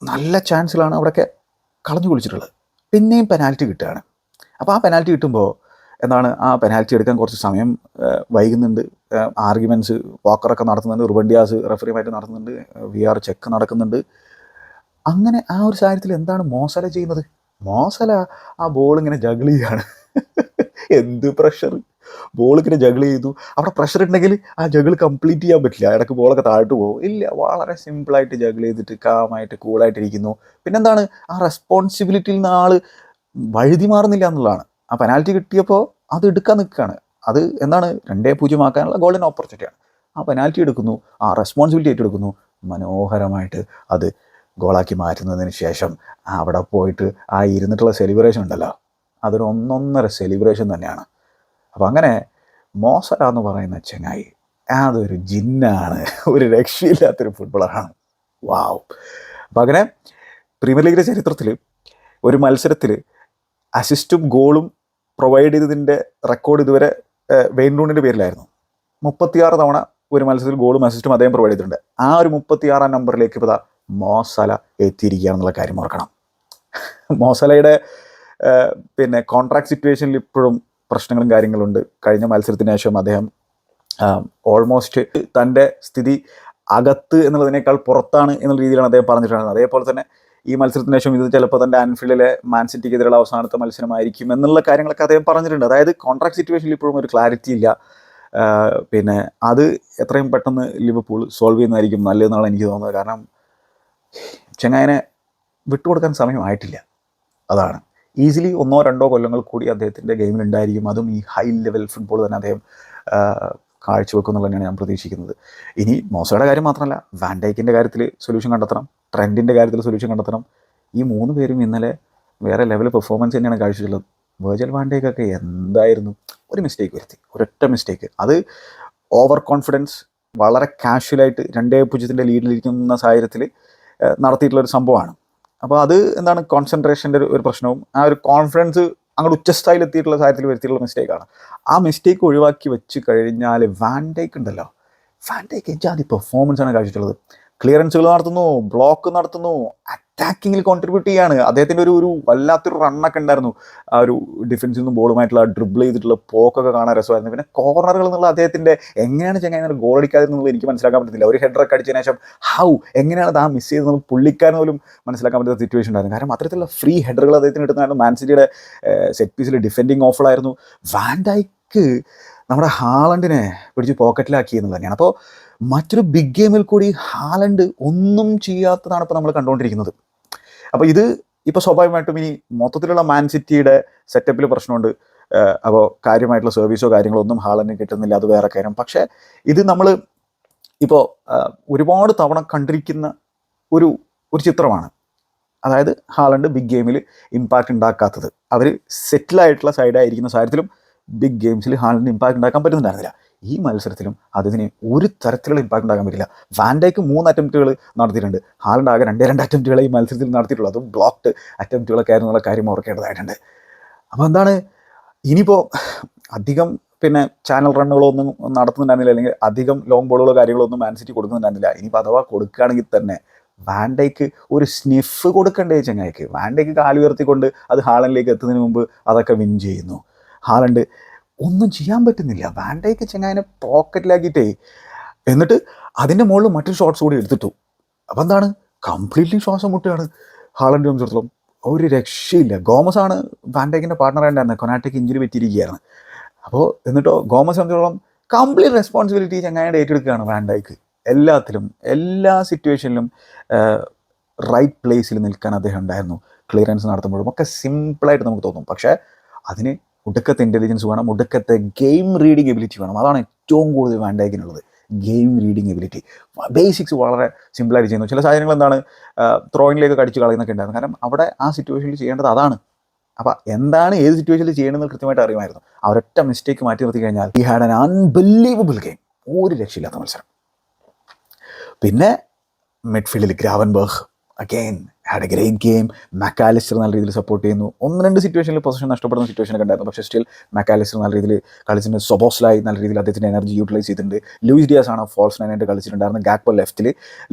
നല്ല ചാൻസിലാണ് അവിടെയൊക്കെ കളഞ്ഞു കുളിച്ചിട്ടുള്ളത്. പിന്നെയും പെനാൽറ്റി കിട്ടുകയാണ്. അപ്പോൾ ആ പെനാൽറ്റി കിട്ടുമ്പോൾ എന്താണ്, ആ പെനാൽറ്റി എടുക്കാൻ കുറച്ച് സമയം വൈകുന്നുണ്ട്. ആർഗ്യുമെൻറ്റ്സ് പോക്കറൊക്കെ നടത്തുന്നുണ്ട്, റുബൻഡിയാസ് റെഫറിയുമായിട്ട് നടത്തുന്നുണ്ട്, VR ചെക്ക് നടക്കുന്നുണ്ട്. അങ്ങനെ ആ ഒരു സാഹചര്യത്തിൽ എന്താണ് മോസല ചെയ്യുന്നത്? മോസല ആ ബോൾ ഇങ്ങനെ ജഗിൾ ചെയ്യുകയാണ്. എന്ത് പ്രഷർ! ബോൾ ഇങ്ങനെ ജഗിൾ ചെയ്തു. അവിടെ പ്രഷർ ഉണ്ടെങ്കിൽ ആ ജഗിൾ കംപ്ലീറ്റ് ചെയ്യാൻ പറ്റില്ല. ഇടയ്ക്ക് ബോളൊക്കെ താഴ്ത്തു പോകും. ഇല്ല, വളരെ സിമ്പിളായിട്ട് ജഗിൾ ചെയ്തിട്ട് കാമായിട്ട് കൂളായിട്ടിരിക്കുന്നു. പിന്നെന്താണ്, ആ റെസ്പോൺസിബിലിറ്റിയിൽ നിന്ന് ആൾ വഴുതി മാറുന്നില്ല എന്നുള്ളതാണ്. ആ പെനാൽറ്റി കിട്ടിയപ്പോൾ അത് എടുക്കാൻ നിൽക്കുകയാണ്. അത് എന്താണ്, 2-0 ആക്കാനുള്ള ഗോൾഡൻ ഓപ്പർച്യൂണിറ്റിയാണ്. ആ പെനാൽറ്റി എടുക്കുന്നു, ആ റെസ്പോൺസിബിലിറ്റി ഏറ്റെടുക്കുന്നു, മനോഹരമായിട്ട് അത് ഗോളാക്കി മാറ്റുന്നതിന് ശേഷം അവിടെ പോയിട്ട് ആ ഇരുന്നിട്ടുള്ള സെലിബ്രേഷൻ ഉണ്ടല്ലോ, അതൊരു ഒന്നൊന്നര സെലിബ്രേഷൻ തന്നെയാണ്. അപ്പം അങ്ങനെ മോസല എന്ന് പറയുന്ന ചങ്ങായി അതൊരു ജിന്നാണ്, ഒരു രക്ഷയില്ലാത്തൊരു ഫുട്ബോളറാണ്. വാവ്. അപ്പം അങ്ങനെ പ്രീമിയർ ലീഗിൻ്റെ ചരിത്രത്തിൽ ഒരു മത്സരത്തിൽ അസിസ്റ്റും ഗോളും പ്രൊവൈഡ് ചെയ്തതിൻ്റെ റെക്കോർഡ് ഇതുവരെ വെയിൻ റൂണിൻ്റെ പേരിലായിരുന്നു. 36 തവണ ഒരു മത്സരത്തിൽ ഗോളും അസിസ്റ്റും അദ്ദേഹം പ്രൊവൈഡ് ചെയ്തിട്ടുണ്ട്. ആ ഒരു 36-ാം നമ്പറിലേക്ക് ഇപ്പോൾ മോസല എത്തിയിരിക്കുകയാണെന്നുള്ള കാര്യം ഓർക്കണം. മോസലയുടെ പിന്നെ കോൺട്രാക്ട് സിറ്റുവേഷനിൽ ഇപ്പോഴും പ്രശ്നങ്ങളും കാര്യങ്ങളുണ്ട്. കഴിഞ്ഞ മത്സരത്തിന് ശേഷം അദ്ദേഹം ഓൾമോസ്റ്റ് തൻ്റെ സ്ഥിതി അകത്ത് എന്നുള്ളതിനേക്കാൾ പുറത്താണ് എന്നുള്ള രീതിയിലാണ് അദ്ദേഹം പറഞ്ഞിട്ടുണ്ടായിരുന്നത്. അതേപോലെ തന്നെ ഈ മത്സരത്തിന് ശേഷം ഇത് ചിലപ്പോൾ തൻ്റെ ആൻഫീൽഡിലെ മാൻ സിറ്റിക്കെതിരെയുള്ള അവസാനത്തെ മത്സരമായിരിക്കും എന്നുള്ള കാര്യങ്ങളൊക്കെ അദ്ദേഹം പറഞ്ഞിട്ടുണ്ട്. അതായത് കോൺട്രാക്ട് സിറ്റുവേഷനിൽ ഇപ്പോഴും ഒരു ക്ലാരിറ്റി ഇല്ല. പിന്നെ അത് എത്രയും പെട്ടെന്ന് ലിവർപൂൾ സോൾവ് ചെയ്യുന്നതായിരിക്കും നല്ലതെന്നാണ് എനിക്ക് തോന്നുന്നത്. കാരണം ചെങ്ങായനെ വിട്ടുകൊടുക്കാൻ സമയമായിട്ടില്ല. അതാണ് ഈസിലി 1-2 കൊല്ലങ്ങൾ കൂടി അദ്ദേഹത്തിൻ്റെ ഗെയിമിലുണ്ടായിരിക്കും. അതും ഈ ഹൈ ലെവൽ ഫുട്ബോൾ തന്നെ അദ്ദേഹം കാഴ്ചവെക്കും എന്നുള്ളത് തന്നെയാണ് ഞാൻ പ്രതീക്ഷിക്കുന്നത്. ഇനി മോശയുടെ കാര്യം മാത്രമല്ല, വാൻ ഡൈക്കിൻ്റെ കാര്യത്തിൽ സൊല്യൂഷൻ കണ്ടെത്തണം, ട്രെൻഡിൻ്റെ കാര്യത്തിൽ സൊല്യൂഷൻ കണ്ടെത്തണം. ഈ 3 പേരും ഇന്നലെ വേറെ ലെവൽ പെർഫോമൻസ് തന്നെയാണ് കാഴ്ചവെച്ചുള്ളത്. വെർജിൽ വാൻ ഡൈക്കൊക്കെ എന്തായിരുന്നു, ഒരു മിസ്റ്റേക്ക് വരുത്തി, ഒരൊറ്റ മിസ്റ്റേക്ക്. അത് ഓവർ കോൺഫിഡൻസ്, വളരെ കാഷ്വലായിട്ട് 2-0 ലീഡിലിരിക്കുന്ന സാഹചര്യത്തിൽ നടത്തിയിട്ടുള്ളൊരു സംഭവമാണ്. അപ്പോൾ അത് എന്താണ്, കോൺസെൻട്രേഷൻ്റെ ഒരു പ്രശ്നവും ആ ഒരു കോൺഫിഡൻസ് അങ്ങോട്ട് ഉച്ചസ്ഥായിലെത്തിയിട്ടുള്ള സാഹചര്യത്തിൽ വരുത്തിയിട്ടുള്ള മിസ്റ്റേക്കാണ്. ആ മിസ്റ്റേക്ക് ഒഴിവാക്കി വെച്ച് കഴിഞ്ഞാൽ വാൻ ഡൈക്ക് ഉണ്ടല്ലോ, വാൻ ഡൈക്ക് ജാതി പെർഫോമൻസാണ് കാഴ്ചിട്ടുള്ളത്. ക്ലിയറൻസുകൾ നടത്തുന്നു, ബ്ലോക്ക് നടത്തുന്നു, അറ്റാക്കിങ്ങിൽ കോൺട്രിബ്യൂട്ട് ചെയ്യാണ്. അദ്ദേഹത്തിൻ്റെ ഒരു വല്ലാത്തൊരു റണ്ണൊക്കെ ഉണ്ടായിരുന്നു. ആ ഒരു ഡിഫൻസിൽ നിന്നും ബോളുമായിട്ടുള്ള ഡ്രിബിൾ ചെയ്തിട്ടുള്ള പോക്കൊക്കെ കാണാൻ രസമായിരുന്നു. പിന്നെ കോർണറുകൾ എന്നുള്ള അദ്ദേഹത്തിൻ്റെ എങ്ങനെയാണ് ചെങ്ങനെ ഗോൾ അടിക്കാതിരുന്നത് എനിക്ക് മനസ്സിലാക്കാൻ പറ്റുന്നില്ല. ഒരു ഹെഡറൊക്കെ അടിച്ചതിന് ശേഷം എങ്ങനെയാണ് അത് മിസ് ചെയ്ത് നമുക്ക് പുള്ളിക്കാൻ പോലും മനസ്സിലാക്കാൻ പറ്റുന്ന സിറ്റുവേഷൻ ഉണ്ടായിരുന്നു. കാരണം അത്തരത്തിലുള്ള ഫ്രീ ഹെഡറുകൾ അദ്ദേഹത്തിന് കിട്ടുന്നതായിരുന്നു. മാൻ സിറ്റിയുടെ സെറ്റ് പീസിൽ ഡിഫെൻഡിങ് ഓഫളായിരുന്നു. വാൻ ഡൈക്ക് നമ്മുടെ ഹാലണ്ടിനെ പിടിച്ച് പോക്കറ്റിലാക്കി എന്നുള്ളത് തന്നെയാണ്. അപ്പോൾ മറ്റൊരു ബിഗ് ഗെയിമിൽ കൂടി ഹാലണ്ട് ഒന്നും ചെയ്യാത്തതാണ് ഇപ്പോൾ നമ്മൾ കണ്ടുകൊണ്ടിരിക്കുന്നത്. അപ്പോൾ ഇത് ഇപ്പോൾ സ്വാഭാവികമായിട്ടും ഇനി മൊത്തത്തിലുള്ള മാൻ സിറ്റിയുടെ സെറ്റപ്പിൽ പ്രശ്നമുണ്ട്. അപ്പോൾ കാര്യമായിട്ടുള്ള സർവീസോ കാര്യങ്ങളോ ഒന്നും ഹാലണ്ടിന് കിട്ടുന്നില്ല, അത് വേറെ കാര്യം. പക്ഷേ ഇത് നമ്മൾ ഇപ്പോൾ ഒരുപാട് തവണ കണ്ടിരിക്കുന്ന ഒരു ചിത്രമാണ്. അതായത് ഹാലണ്ട് ബിഗ് ഗെയിമിൽ ഇമ്പാക്റ്റ് ഉണ്ടാക്കാത്തത്. അവർ സെറ്റിലായിട്ടുള്ള സൈഡായിരിക്കുന്ന സാഹചര്യത്തിലും ബിഗ് ഗെയിംസിൽ ഹാലണ്ടിന് ഇമ്പാക്റ്റ് ഉണ്ടാക്കാൻ പറ്റുന്നുണ്ടായിരുന്നില്ല. ഈ മത്സരത്തിലും അതിന് ഒരു തരത്തിലുള്ള ഇമ്പാക്റ്റ് ഉണ്ടാക്കാൻ പറ്റില്ല. വാൻ ഡൈക്ക് 3 അറ്റംപ്റ്റുകൾ നടത്തിയിട്ടുണ്ട്. ഹാലണ്ട് ആകെ 2 അറ്റംപ്റ്റുകൾ ഈ മത്സരത്തിൽ നടത്തിയിട്ടുള്ളൂ. അതും ബ്ലോക്ക്ഡ് അറ്റംപ്റ്റുകളൊക്കെ ആയിരുന്നു എന്നുള്ള കാര്യം ഓർക്കേണ്ടതായിട്ടുണ്ട്. അപ്പോൾ എന്താണ്, ഇനിയിപ്പോൾ അധികം പിന്നെ ചാനൽ റണ്ണുകളൊന്നും നടത്തുന്നുണ്ടായിരുന്നില്ല, അല്ലെങ്കിൽ അധികം ലോങ് ബോളുകളോ കാര്യങ്ങളോ ഒന്നും മാൻ സിറ്റി കൊടുക്കുന്നുണ്ടായിരുന്നില്ല. ഇനിയിപ്പോൾ അഥവാ കൊടുക്കുകയാണെങ്കിൽ തന്നെ വാൻ ഡൈക്ക് ഒരു സ്നിഫ് കൊടുക്കണ്ടേ ചങ്ങായിക്ക്. വാൻ ഡൈക്ക് കാലുയർത്തിക്കൊണ്ട് അത് ഹാലണ്ടിലേക്ക് എത്തുന്നതിന് മുമ്പ് അതൊക്കെ വിൻ ചെയ്യുന്നു. ഹാലണ്ട് ഒന്നും ചെയ്യാൻ പറ്റുന്നില്ല. വാൻ ഡൈക്ക് ചെങ്ങായിനെ പോക്കറ്റിലാക്കിയിട്ടേ, എന്നിട്ട് അതിൻ്റെ മുകളിൽ മറ്റൊരു ഷോട്ട്സ് കൂടി എടുത്തിട്ടു. അപ്പോൾ എന്താണ്, കംപ്ലീറ്റ്ലി ശ്വാസം മുട്ടുകയാണ് ഹാലണ്ട് സംബന്ധിച്ചിടത്തോളം. ഒരു രക്ഷയില്ല. ഗോമസാണ് വാൻ ഡൈക്കിൻ്റെ പാർട്ണറായിട്ടുണ്ടായിരുന്നത്. കൊനാറ്റയ്ക്ക് ഇഞ്ചുറി പറ്റിയിരിക്കുകയാണ്. അപ്പോൾ എന്നിട്ടോ ഗോമസ് സംബന്ധിച്ചിടത്തോളം കംപ്ലീറ്റ് റെസ്പോൺസിബിലിറ്റി ചങ്ങായിയുടെ ഏറ്റെടുക്കുകയാണ് വാൻ ഡൈക്ക്. എല്ലാത്തിലും, എല്ലാ സിറ്റുവേഷനിലും റൈറ്റ് പ്ലേസിൽ നിൽക്കാൻ അദ്ദേഹം ഉണ്ടായിരുന്നു. ക്ലിയറൻസ് നടത്തുമ്പോഴും ഒക്കെ സിമ്പിളായിട്ട് നമുക്ക് തോന്നും. പക്ഷേ അതിന് ഒടുക്കത്തെ ഇൻ്റലിജൻസ് വേണം, ഒടുക്കത്തെ ഗെയിം റീഡിങ് എബിലിറ്റി വേണം. അതാണ് ഏറ്റവും കൂടുതൽ വാൻ ഡൈക്കിനുള്ളത്, ഗെയിം റീഡിങ് എബിലിറ്റി. ബേസിക്സ് വളരെ സിമ്പിളായിട്ട് ചെയ്യുന്നു. ചില സാഹചര്യങ്ങൾ എന്താണ്, ത്രോയിനിലേക്ക് കടിച്ച് കളയുന്നൊക്കെ ഉണ്ടായിരുന്നു. കാരണം അവിടെ ആ സിറ്റുവേഷനിൽ ചെയ്യേണ്ടത് അതാണ്. അപ്പോൾ എന്താണ് ഏത് സിറ്റുവേഷനിൽ ചെയ്യണമെന്ന് കൃത്യമായിട്ട് അറിയുമായിരുന്നു. അവരൊറ്റ മിസ്റ്റേക്ക് മാറ്റി നിർത്തി കഴിഞ്ഞാൽ ഈ ഹാഡ് ആൻ അൺബിലീവബിൾ ഗെയിം. ഒരു രക്ഷയില്ലാത്ത മത്സരം. പിന്നെ മിഡ്ഫീൽഡിൽ Gravenberch again had a great game. Mac Allister നല്ല രീതിയിൽ സപ്പോർട്ട് ചെയ്യുന്നു. 1-2 സിറ്റുവേഷനിൽ പൊസിഷൻ നഷ്ടപ്പെടുന്ന സിറ്റുവേഷനൊക്കെ ഉണ്ടായിരുന്നു. പക്ഷേ സ്റ്റിൽ മക്കാലിസ്റ്റർ നല്ല രീതിയിൽ കളിച്ചിട്ടുണ്ട്. സൊബോസ്ലായി നല്ല രീതിയിൽ അദ്ദേഹത്തിൻ്റെ എനർജി യൂട്ടിലൈസ് ചെയ്തിട്ടുണ്ട്. ലൂയിസ് ഡിയാസ് ആണ് ഫോൾസ് 9 കളിച്ചിട്ടുണ്ടായിരുന്നു. ഗാക്പോ ലെഫ്റ്റിൽ.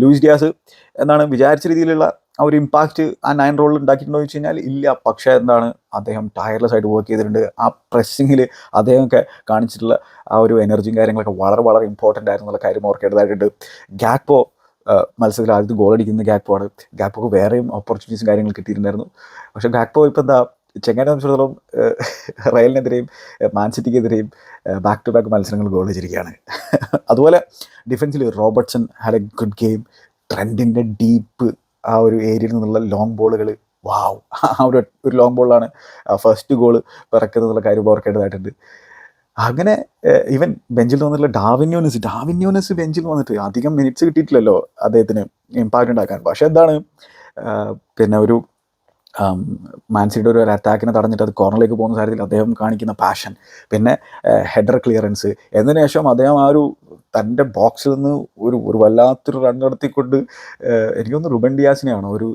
ലൂയിസ് ഡിയാസ് എന്താണ് വിചാരിച്ച രീതിയിലുള്ള ആ ഒരു ഇമ്പാക്റ്റ് ആ 9 റോളിൽ ഉണ്ടാക്കിയിട്ടുണ്ടോ എന്ന് വെച്ച് കഴിഞ്ഞാൽ ഇല്ല. പക്ഷേ എന്താണ്, അദ്ദേഹം ടയർലെസ് ആയിട്ട് വർക്ക് ചെയ്തിട്ടുണ്ട്. ആ പ്രസ്സിങ്ങിൽ അദ്ദേഹമൊക്കെ കാണിച്ചിട്ടുള്ള ആ ഒരു എനർജിയും കാര്യങ്ങളൊക്കെ വളരെ വളരെ ഇമ്പോർട്ടൻ്റ് ആയിരുന്നു എന്നുള്ള കാര്യം ഓർക്കേണ്ടതായിട്ടുണ്ട്. ഗാക്പോ മത്സരത്തിൽ ആദ്യത്തെ ഗോൾ അടിക്കുന്ന ഗാക്പോ ആണ്. ഗാക്പോക്ക് വേറെയും ഓപ്പർച്യൂണിറ്റീസും കാര്യങ്ങൾ കിട്ടിയിട്ടുണ്ടായിരുന്നു. പക്ഷേ ഗാക്പോ ഇപ്പോൾ എന്താ ചെങ്ങാനെ സംബന്ധിച്ചിടത്തോളം റയലിനെതിരെയും മാൻ സിറ്റിക്കെതിരെയും ബാക്ക് ടു ബാക്ക് മത്സരങ്ങൾ ഗോൾ വെച്ചിരിക്കുകയാണ്. അതുപോലെ ഡിഫൻസിൽ Robertson had a good game. ട്രെൻഡിൻ്റെ ഡീപ്പ് ആ ഒരു ഏരിയയിൽ നിന്നുള്ള ലോങ് ബോളുകൾ, വാവ്, ആ ഒരു ലോങ് ബോളിലാണ് ഫസ്റ്റ് ഗോൾ പിറക്കുന്നതെന്നുള്ള കാര്യം ഓർക്കേണ്ടതായിട്ടുണ്ട്. അങ്ങനെ ഈവൻ ബെഞ്ചിൽ വന്നിട്ടുള്ള ഡാർവിൻ ന്യൂനസ് ബെഞ്ചിൽ വന്നിട്ട് അധികം മിനിറ്റ്സ് കിട്ടിയിട്ടില്ലല്ലോ അദ്ദേഹത്തിന് ഇമ്പാക്റ്റ് ഉണ്ടാക്കാൻ. പക്ഷേ എന്താണ്, പിന്നെ ഒരു മാൻ സിറ്റിയുടെ ഒരു അറ്റാക്കിനെ തടഞ്ഞിട്ട് അത് കോർണറിലേക്ക് പോകുന്ന സാഹചര്യത്തിൽ അദ്ദേഹം കാണിക്കുന്ന പാഷൻ, പിന്നെ ഹെഡർ ക്ലിയറൻസ്, എന്നതിന് ശേഷം അദ്ദേഹം ആ ഒരു തൻ്റെ ബോക്സിൽ നിന്ന് ഒരു വല്ലാത്തൊരു റൺ നടത്തിക്കൊണ്ട് എനിക്കൊന്ന് റുബൻ ഡിയാസിനെയാണോ ഒരു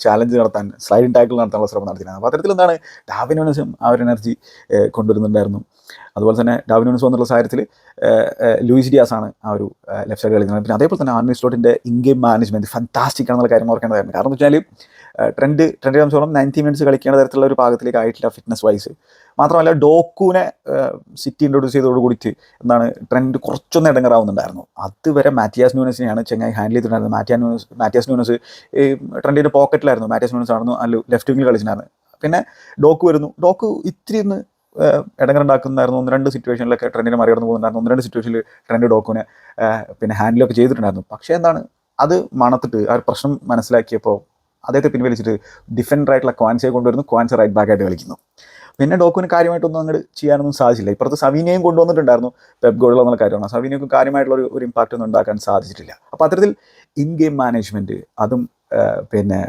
ചാലഞ്ച് നടത്താൻ, സ്ലൈഡിങ് ടാക്കിൾ നടത്താനുള്ള ശ്രമം നടത്തിയിരുന്നത്. അപ്പോൾ അത്തരത്തിൽ എന്താണ് ഡാർവിൻ ന്യൂനസും ആ ഒരു എനർജി കൊണ്ടുവരുന്നുണ്ടായിരുന്നു. അതുപോലെ തന്നെ ഡാർവിൻ ന്യൂനസ് വന്നുള്ള സാഹചര്യത്തിൽ ലൂയിസ് ഡിയാസ് ആണ് ആ ഒരു ലെഫ്റ്റ് സൈഡ് കളിക്കുന്നത്. പിന്നെ അതേപോലെ തന്നെ RNA സ്ലോട്ടിൻ്റെ in game management fantastic ആണെന്നുള്ള കാര്യം ഓർക്കേണ്ടതായിരുന്നു. കാരണം എന്ന് വെച്ചാൽ ട്രെൻഡ് സംബന്ധിച്ചോളം 90 മിനിറ്റ്സ് കളിക്കേണ്ട തരത്തിലുള്ള ഒരു പാകത്തിലേക്ക് ആയിട്ടില്ല ഫിറ്റ്നസ് വൈസ്. മാത്രമല്ല ഡോക്കുവിനെ സിറ്റി ഇൻട്രൊഡ്യൂസ് ചെയ്തതോട് കൂടിയിട്ട് എന്താണ് ട്രെൻഡ് കുറച്ചൊന്ന് ഇടങ്ങറാവുന്നുണ്ടായിരുന്നു. അതുവരെ മാറ്റിയാസ് ന്യൂനസിനെയാണ് ചെങ്ങായി ഹാൻഡിൽ ചെയ്തിട്ടുണ്ടായിരുന്നത്. മാറ്റിയാസ് ന്യൂനസ് ഈ ട്രെൻഡിൻ്റെ പോക്കറ്റിലായിരുന്നു. മാറ്റിയാസ് ന്യൂനസ് ആണെന്ന് അല്ല ലെഫ്റ്റ് വിങ്ങിൽ കളിച്ചിട്ടുണ്ടായിരുന്നു. പിന്നെ ഡോക്ക് വരുന്നു. ഡോക്ക് ഇത്തിരി ഒന്ന് ഇടങ്ങറുണ്ടാക്കുന്നുണ്ടായിരുന്നു. 1-2 സിറ്റുവേഷനിലൊക്കെ ട്രെൻഡിനെ മറികടന്ന് പോകുന്നുണ്ടായിരുന്നു. 1-2 സിറ്റുവേഷനിൽ ട്രെൻഡ് ഡോക്കിനെ പിന്നെ ഹാൻഡിലൊക്കെ ചെയ്തിട്ടുണ്ടായിരുന്നു. പക്ഷേ എന്താണ് അത് മണത്തിട്ട് ആ ഒരു പ്രശ്നം മനസ്സിലാക്കിയപ്പോൾ അദ്ദേഹത്തെ പിൻവലിച്ചിട്ട് ഡിഫൻഡറായിട്ടുള്ള ക്വാൻസയെ കൊണ്ടുവരുന്നു. ക്വാൻസ റൈറ്റ് ബാക്കായിട്ട് കളിക്കുന്നു. പിന്നെ ഡോക്കുവിന് കാര്യമായിട്ടൊന്നും അങ്ങോട്ട് ചെയ്യാനൊന്നും സാധിച്ചില്ല. ഇപ്പുറത്ത് സവീനയും കൊണ്ടുവന്നിട്ടുണ്ടായിരുന്നു പെപ് ഗോർഡിയോള എന്നുള്ള കാര്യമാണ്. സവീനയ്ക്കും കാര്യമായിട്ടുള്ള ഒരു ഇമ്പാക്റ്റ് ഒന്നും ഉണ്ടാക്കാൻ സാധിച്ചിട്ടില്ല. അപ്പോൾ അത്തരത്തിൽ ഇൻ ഗെയിം മാനേജ്മെൻറ്റ് അതും പിന്നെ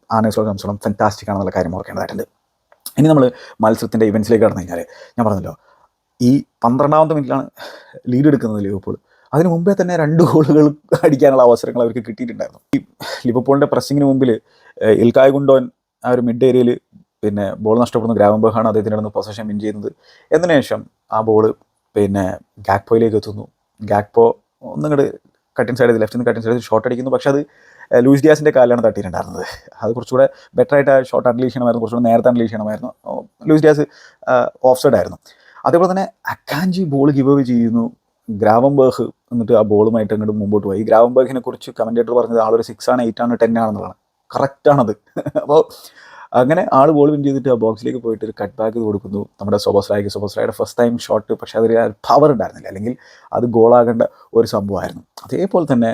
ആർനെ സ്ലോട്ടിനെ സംബന്ധിച്ചോളം ഫാന്റാസ്റ്റിക് ആണെന്നുള്ള കാര്യം ഓർക്കേണ്ടതായിട്ടുണ്ട്. ഇനി നമ്മൾ മത്സരത്തിൻ്റെ ഇവൻറ്റ്സിലേക്ക് കടന്നു കഴിഞ്ഞാൽ ഞാൻ പറഞ്ഞല്ലോ ഈ 12ാമത്തെ മിനിറ്റിലാണ് ലീഡ് എടുക്കുന്നത് ലിവർപൂൾ. അതിന് മുമ്പേ തന്നെ 2 ഗോളുകൾ അടിക്കാനുള്ള അവസരങ്ങൾ അവർക്ക് കിട്ടിയിട്ടുണ്ടായിരുന്നു. ഈ ലിവർപൂളിൻ്റെ പ്രസ്സിങ്ങിന് മുമ്പിൽ ഇൽക്കായ് ഗുണ്ടോൻ ആ ഒരു മിഡ് ഏരിയയിൽ പിന്നെ ബോൾ നഷ്ടപ്പെടുന്ന ഗ്രാവൻബർഗാണ് അദ്ദേഹത്തിൻ്റെ അടുത്ത് പൊസഷൻ വിൻ ചെയ്യുന്നത്. എന്നതിന് ശേഷം ആ ബോൾ പിന്നെ ഗാക്പോയിലേക്ക് എത്തുന്നു. ഗാക്പോ ഒന്നിങ്ങോട്ട് കട്ടിൻ സൈഡ് ലെഫ്റ്റിൽ നിന്ന് കട്ടിൻ സൈഡ് ഷോട്ട് അടിക്കുന്നു. പക്ഷേ അത് ലൂയിസ് ഡിയാസിൻ്റെ കാലിലാണ് തട്ടിയിട്ടുണ്ടായിരുന്നത്. അത് കുറച്ചുകൂടെ ബെറ്ററായിട്ട് ആ ഷോട്ട് അൺലീഷ് ചെയ്യണമായിരുന്നു, കുറച്ചുകൂടെ നേരത്തെ അൺലീഷ് ചെയ്യണമായിരുന്നു. ലൂയിസ് ഡിയാസ് ഓഫ് സൈഡ് ആയിരുന്നു. അതേപോലെ തന്നെ അക്കാഞ്ചി ബോൾ ഗിവ് അവേ ചെയ്യുന്നു. ഗ്രാവൻബർഗ് എന്നിട്ട് ആ ബോളുമായിട്ട് അങ്ങോട്ട് മുമ്പോട്ട് പോയി. ഗ്രാവൻബർഗിനെ കുറിച്ച് കമൻറ്റേറ്റർ പറഞ്ഞത് ആളൊരു 6 ആണ് 8 ആണ് 10 ആണെന്നുള്ളതാണ്. കറക്റ്റാണത്. അപ്പോൾ അങ്ങനെ ആൾ ബോൾ വിൻ ചെയ്തിട്ട് ആ ബോക്സിലേക്ക് പോയിട്ട് ഒരു കട്ട് ബാക്ക് കൊടുക്കുന്നു നമ്മുടെ സൊബോസ്ലായുടെ ഫസ്റ്റ് ടൈം ഷോട്ട്. പക്ഷേ അതിൽ പവർ ഉണ്ടായിരുന്നില്ല, അല്ലെങ്കിൽ അത് ഗോളാകേണ്ട ഒരു സംഭവമായിരുന്നു. അതേപോലെ തന്നെ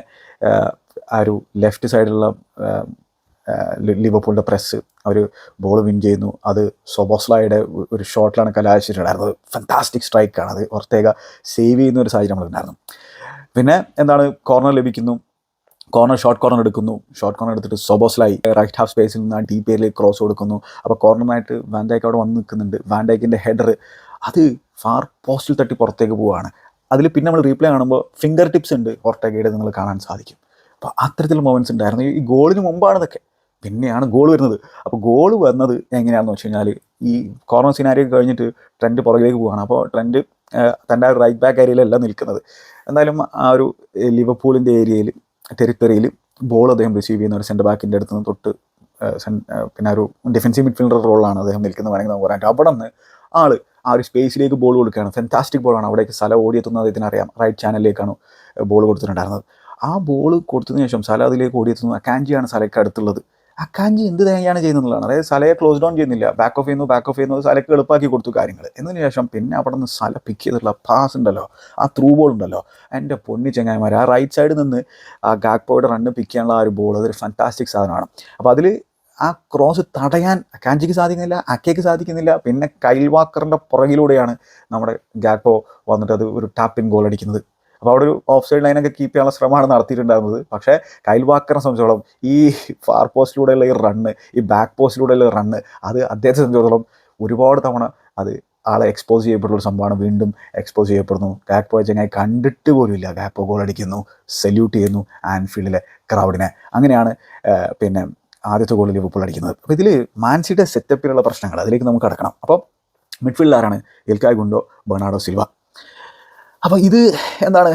ആ ഒരു ലെഫ്റ്റ് സൈഡിലുള്ള ലിവർപൂളിൻ്റെ പ്രസ് അവർ ബോൾ വിൻ ചെയ്യുന്നു. അത് സൊബോസ്ലായുടെ ഒരു ഷോട്ടിലാണ് കലാശിച്ചിട്ടുണ്ടായിരുന്നത്. ഫാന്റാസ്റ്റിക് സ്ട്രൈക്കാണ് അത്. ഓർത്തേക സേവ് ചെയ്യുന്ന ഒരു സാഹചര്യം നമ്മളുണ്ടായിരുന്നു. പിന്നെ എന്താണ്, കോർണർ ലഭിക്കുന്നു. ഷോർട്ട് കോർണർ എടുക്കുന്നു. ഷോർട്ട് കോർണർ എടുത്തിട്ട് സൊബോസ്ലായി റൈറ്റ് ഹാഫ് സ്പേസിൽ നിന്ന് ആ ഡീപ്പ് ഏരിയയിലേക്ക് ക്രോസ് കൊടുക്കുന്നു. അപ്പോൾ കോർണറിനായിട്ട് വാൻ ഡൈക്ക് അവിടെ വന്ന് നിൽക്കുന്നുണ്ട്. വാൻ ഡൈക്കിൻ്റെ ഹെഡർ അത് ഫാർ പോസ്റ്റിൽ തട്ടി പുറത്തേക്ക് പോവുകയാണ്. അതിൽ പിന്നെ നമ്മൾ റീപ്ലേ കാണുമ്പോൾ ഫിംഗർ ടിപ്സ് ഉണ്ട് ഓർട്ടേഗയുടെ നിങ്ങൾ കാണാൻ സാധിക്കും. അപ്പോൾ അത്തരത്തിലുള്ള മൊമെൻറ്റ്സ് ഉണ്ടായിരുന്നു. ഈ ഗോളിന് മുമ്പാണ് ഇതൊക്കെ, പിന്നെയാണ് ഗോൾ വരുന്നത്. അപ്പോൾ ഗോൾ വന്നത് എങ്ങനെയാണെന്ന് വെച്ച് കഴിഞ്ഞാൽ ഈ കോർണർ സിനാരിയോ കഴിഞ്ഞിട്ട് ട്രെൻഡ് പുറകിലേക്ക് പോവുകയാണ്. അപ്പോൾ ട്രെൻഡ് തൻ്റെ ആ റൈറ്റ് ബാക്ക് ഏരിയയിലല്ല നിൽക്കുന്നത്. എന്തായാലും ആ ഒരു ലിവർപൂളിൻ്റെ ഏരിയയിൽ ടെറിട്ടറിയിൽ ബോൾ അദ്ദേഹം റിസീവ് ചെയ്യുന്ന ഒരു സെൻറ്റർ ബാക്കിൻ്റെ അടുത്ത് നിന്ന് തൊട്ട് പിന്നെ ഒരു ഡിഫൻസീവ് മിഡ്ഫീൽഡർ റോളാണ് അദ്ദേഹം നിൽക്കുന്നത് വേണമെങ്കിൽ നമുക്ക് പറയാം. അവിടെ നിന്ന് ആൾ ആ ഒരു സ്പേസിലേക്ക് ബോൾ കൊടുക്കുകയാണ്. ഫാന്റാസ്റ്റിക് ബോളാണ്. അവിടേക്ക് സല ഓടിയെത്തുന്നത് അദ്ദേഹത്തിന് അറിയാം. റൈറ്റ് ചാനലിലേക്കാണ് ബോൾ കൊടുത്തിട്ടുണ്ടായിരുന്നത്. ആ ബോൾ കൊടുത്തതിന് ശേഷം സല അതിലേക്ക് ഓടിയെത്തുന്നു. അക്കാഞ്ചിയാണ് സലയ്ക്ക് അടുത്തുള്ളത്. അക്കാഞ്ചി എന്ത് തേങ്ങയാണ് ചെയ്യുന്നതാണ്. അതായത് സലയെ ക്ലോസ് ഡൗൺ ചെയ്യുന്നില്ല, ബാക്ക് ഓഫ് ചെയ്യുന്നു. സലയ്ക്ക് എളുപ്പമാക്കി കൊടുത്തു കാര്യങ്ങൾ. എന്നതിന് ശേഷം പിന്നെ അവിടെ നിന്ന് സല പിക്ക് ചെയ്തിട്ടുള്ള പാസ് ഉണ്ടല്ലോ, ആ ത്രൂ ബോൾ ഉണ്ടല്ലോ, എൻ്റെ പൊന്നി ചങ്ങായിമാർ, ആ റൈറ്റ് സൈഡിൽ നിന്ന് ആ ഗാക്പോയുടെ റണ്ണ് പിക്ക് ചെയ്യാനുള്ള ആ ഒരു ബോൾ അതൊരു ഫാന്റാസ്റ്റിക് സാധനമാണ്. അപ്പോൾ അതിൽ ആ ക്രോസ് തടയാൻ അക്കാഞ്ചിക്ക് സാധിക്കുന്നില്ല, അക്കയ്ക്ക് സാധിക്കുന്നില്ല. പിന്നെ കൈൽ വാക്കറിൻ്റെ പുറകിലൂടെയാണ് നമ്മുടെ ഗാക്പോ വന്നിട്ട് അത് ഒരു ടാപ്പിൻ ഗോൾ അടിക്കുന്നത്. അപ്പോൾ അവിടെ ഒരു ഓഫ് സൈഡ് ലൈനൊക്കെ കീപ്പ് ചെയ്യാനുള്ള ശ്രമമാണ് നടത്തിയിട്ടുണ്ടായിരുന്നത്. പക്ഷേ കൈൽ വാക്കറിനെ സംബന്ധിച്ചോളം ഈ ഫാർ പോസ്റ്റിലൂടെയുള്ള ഈ റണ്ണ്, ഈ ബാക്ക് പോസ്റ്റിലൂടെയുള്ള റണ്ണ്, അത് അദ്ദേഹത്തെ സംബന്ധിച്ചിടത്തോളം ഒരുപാട് തവണ അത് ആളെ എക്സ്പോസ് ചെയ്യപ്പെട്ടുള്ള സംഭവമാണ്. വീണ്ടും എക്സ്പോസ് ചെയ്യപ്പെടുന്നു. ഗാക്പോ ചങ്ങായി കണ്ടിട്ട് പോലുമില്ല, ഗാക്പോ ഗോൾ അടിക്കുന്നു, സല്യൂട്ട് ചെയ്യുന്നു ആൻഫീൽഡിലെ ക്രൗഡിനെ. അങ്ങനെയാണ് പിന്നെ ആദ്യത്തെ ഗോൾ ലിവർപൂൾ അടിക്കുന്നത്. അപ്പോൾ ഇതിൽ മാൻസിയുടെ സെറ്റപ്പിലുള്ള പ്രശ്നങ്ങൾ, അതിലേക്ക് നമുക്ക് കടക്കണം. അപ്പോൾ മിഡ്ഫീൽഡിൽ ആരാണ്? ഇൽക്കായ് ഗുണ്ടോ, ബെർണാർഡോ സിൽവ. അപ്പോൾ ഇത് എന്താണ്,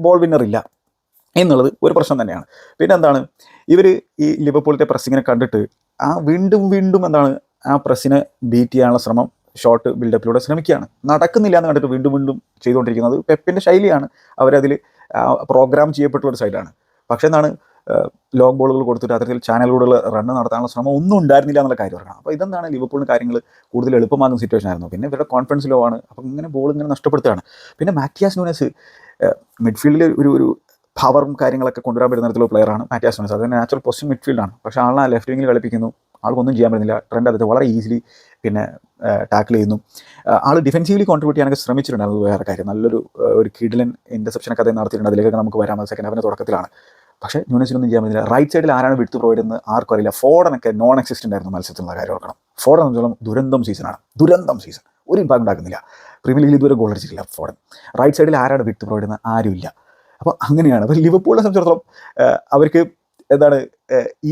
ബോൾ വിന്നർ ഇല്ല എന്നുള്ളത് ഒരു പ്രശ്നം തന്നെയാണ്. പിന്നെ എന്താണ്, ഇവർ ഈ ലിവർപൂളിൻ്റെ പ്രസ്സിങ്ങിനെ കണ്ടിട്ട് വീണ്ടും എന്താണ് ആ പ്രസ്സിനെ ബീറ്റ് ചെയ്യാനുള്ള ശ്രമം ഷോർട്ട് ബിൽഡപ്പിലൂടെ ശ്രമിക്കുകയാണ്. നടക്കുന്നില്ല എന്ന് കണ്ടിട്ട് വീണ്ടും ചെയ്തുകൊണ്ടിരിക്കുന്നത് പെപ്പിൻ്റെ ശൈലിയാണ്. അവരതിൽ പ്രോഗ്രാം ചെയ്യപ്പെട്ടുള്ളൊരു സൈഡാണ്. പക്ഷേ എന്താണ്, ലോങ് ബോളുകൾ കൊടുത്തിട്ട് അത്തരത്തിൽ ചാനലിലൂടെയുള്ള റണ്ണ് നടത്താനുള്ള ശ്രമം ഒന്നും ഉണ്ടായിരുന്നില്ല എന്നുള്ള കാര്യം പറയണം. അപ്പോൾ ഇതെന്താണ്, ലിവർപൂളിന് കാര്യങ്ങൾ കൂടുതൽ എളുപ്പമാകുന്ന സിറ്റുവേഷൻ ആയിരുന്നു. പിന്നെ ഇവരുടെ കോൺഫിഡൻസ് ലോ ആണ്. അപ്പോൾ ഇങ്ങനെ ബോൾ ഇങ്ങനെ നഷ്ടപ്പെടുത്തുകയാണ്. പിന്നെ മാറ്റിയാസ് നൂനസ് മിഡ്ഫീൽഡിൽ ഒരു പവറും കാര്യങ്ങളൊക്കെ കൊണ്ടുവരാൻ പറ്റുന്ന തരത്തിലുള്ള പ്ലെയറാണ് മാറ്റിയാസ് നൂനസ്. അതിന് നാച്ചുറൽ പൊസിഷൻ മിഡ്ഫീൽഡാണ്. പക്ഷേ ആളെ ലെഫ്റ്റ് വിങ്ങിൽ കളിപ്പിക്കുന്നു. ആൾക്കൊന്നും ചെയ്യാൻ പറ്റുന്നില്ല. ട്രെൻഡ് അദ്ദേഹത്തെ വളരെ ഈസിലി പിന്നെ ടാക്കിൾ ചെയ്യുന്നു. ആൾ ഡിഫെൻസീവ്ലി കോൺട്രിബ്യൂട്ട് ചെയ്യാനൊക്കെ ശ്രമിച്ചിട്ടുണ്ടായിരുന്നു. വേറെ കാര്യം, നല്ലൊരു കിഡിലൻ ഇൻ്റർസെപ്ഷനൊക്കെ അദ്ദേഹം നടത്തിയിട്ടുണ്ട്. അതിലേക്കൊക്കെ നമുക്ക് വരാം, സെക്കൻഡ് ഹാഫിൻ്റെ തുടക്കത്തിലാണ്. പക്ഷേ ന്യൂനസിനൊന്നും ചെയ്യാൻ പറ്റില്ല. റൈറ്റ് സൈഡിൽ ആരാണ് വിട്ട് പ്രൊവൈഡ് ചെയ്യുന്നത് ആർക്കും അറിയില്ല. ഫോർഡനൊക്കെ നോൺ എക്സിസ്റ്റൻ്റ് ആയിരുന്നു മത്സരത്തിലുള്ള കാര്യം ഓർക്കണം. ഫോർഡൻ സംബന്ധിച്ചോളം ദുരന്തം സീസൺ, ഒരു ഇമ്പാക്ട് ഉണ്ടാക്കുന്നില്ല. പ്രീമിയർ ലീഗിൽ ഇതുവരെ ഗോൾ അടിച്ചിട്ടില്ല ഫോർഡൻ. റൈറ്റ് സൈഡിൽ ആരാണ് വിട്ട് പ്രൊവൈഡ് ചെയ്യുന്നത് ആരുമില്ല. അപ്പോൾ അങ്ങനെയാണ്. അപ്പോൾ ലിവർപൂളിനെ സംബന്ധിച്ചിടത്തോളം അവർക്ക് എന്താണ്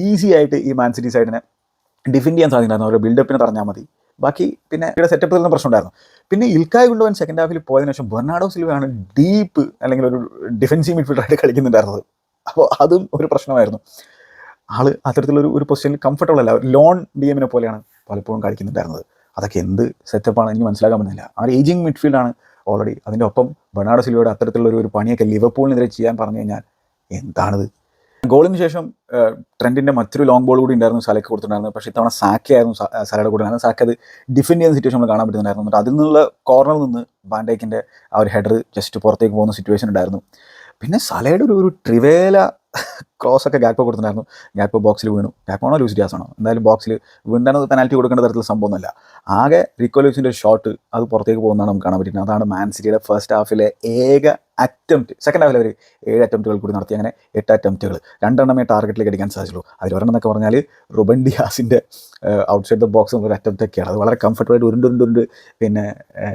ഈസി ആയിട്ട് ഈ മാൻ സിറ്റി സൈഡിനെ ഡിഫെൻഡ് ചെയ്യാൻ സാധിക്കുന്നുണ്ടായിരുന്നു. അവരുടെ ബിൽഡപ്പിനെ തടഞ്ഞാൽ മതി. ബാക്കി പിന്നെ ഇവിടെ സെറ്റപ്പിൽ നിന്ന് പ്രശ്നം ഉണ്ടായിരുന്നു. പിന്നെ ഇൽക്കായ് ഗുണ്ടോൻ സെക്കൻഡ് ഹാഫിൽ പോയതിനു ശേഷം ബെർണാർഡോ സിൽവയാണ് ഡീപ്പ് അല്ലെങ്കിൽ ഒരു ഡിഫെൻസീവ് മിഡ്ഫീൽഡറായിട്ട് കളിക്കുന്നുണ്ടായിരുന്നത്. അപ്പോൾ അതും ഒരു പ്രശ്നമായിരുന്നു. ആൾ അത്തരത്തിലൊരു പൊസിഷനിൽ കംഫർട്ടബിൾ അല്ല. ലോൺ DMനെ പോലെയാണ് പലപ്പോഴും കളിക്കുന്നുണ്ടായിരുന്നത്. അതൊക്കെ എന്ത് സെറ്റപ്പാണ് എനിക്ക് മനസ്സിലാക്കാൻ പറ്റുന്നില്ല. ആ ഒരു ഏജിങ് മിഡ്ഫീൽഡാണ് ഓൾറെഡി. അതിൻ്റെ ഒപ്പം ബെർണാർഡോ സിൽവയുടെ അത്തരത്തിലുള്ള പണിയൊക്കെ ലിവർപൂളിനെതിരെ ചെയ്യാൻ പറഞ്ഞു കഴിഞ്ഞാൽ എന്താണിത്. ഗോളിന് ശേഷം ട്രെൻഡിൻ്റെ മറ്റൊരു ലോങ് ബോൾ കൂടി ഉണ്ടായിരുന്നു സലയ്ക്ക് കൊടുത്തിട്ടുണ്ടായിരുന്നു. പക്ഷേ ഇത്തവണ സാക്കയായിരുന്നു സലയുടെ കൂടെ ഉണ്ടായിരുന്നു. സാക്ക അത് ഡിഫെൻഡ് ചെയ്യുന്ന സിറ്റുവേഷൻ നമ്മൾ കാണാൻ പറ്റുന്നുണ്ടായിരുന്നു. എന്നിട്ട് അതിൽ നിന്നുള്ള കോർണറിൽ നിന്ന് വാൻ ഡൈക്കിൻ്റെ ആ ഒരു ഹെഡർ ജസ്റ്റ് പുറത്തേക്ക് പോകുന്ന സിറ്റുവേഷൻ ഉണ്ടായിരുന്നു. പിന്നെ സലയുടെ ഒരു ട്രിവേല ക്രോസ് ഒക്കെ ഗാക്പോ കൊടുത്തിട്ടുണ്ടായിരുന്നു. ഗാക്പോ ബോക്സിൽ വീണു. ഗാക്പോണോ ലൂയിസ് ഡിയാസ് ആണോ എന്തായാലും ബോക്സിൽ വീണ്ടാനത് പെനാൽറ്റി കൊടുക്കേണ്ട തരത്തിൽ സംഭവമൊന്നുമില്ല. ആകെ റിക്കോ ലൂയിസിൻ്റെ ഒരു ഷോട്ട് അത് പുറത്തേക്ക് പോകുന്നതാണ് നമുക്ക് കാണാൻ പറ്റുന്നത്. അതാണ് മാൻ സിറ്റിയുടെ ഫസ്റ്റ് ഹാഫിലെ ഏക അറ്റംപ്റ്റ്. സെക്കൻഡ് ഹാഫിൽ അവർ 7 അറ്റംപ്റ്റുകൾ കൂടി നടത്തി. അങ്ങനെ 8 അറ്റംപ്റ്റുകൾ, 2 എണ്ണമേ ടാർഗറ്റിലേക്ക് അടിക്കാൻ സാധിച്ചുള്ളൂ. അതിൽ ഒരെണ്ണം പറഞ്ഞാൽ റുബൻ ഡിയാസിൻ്റെ ഔട്ട്സൈഡ് ദ ബോക്സ് ഒരു അറ്റംപ്റ്റ് ഒക്കെയാണ്. അത് വളരെ കംഫർട്ടബിളായിട്ട് ഉരുണ്ടുണ്ട് പിന്നെ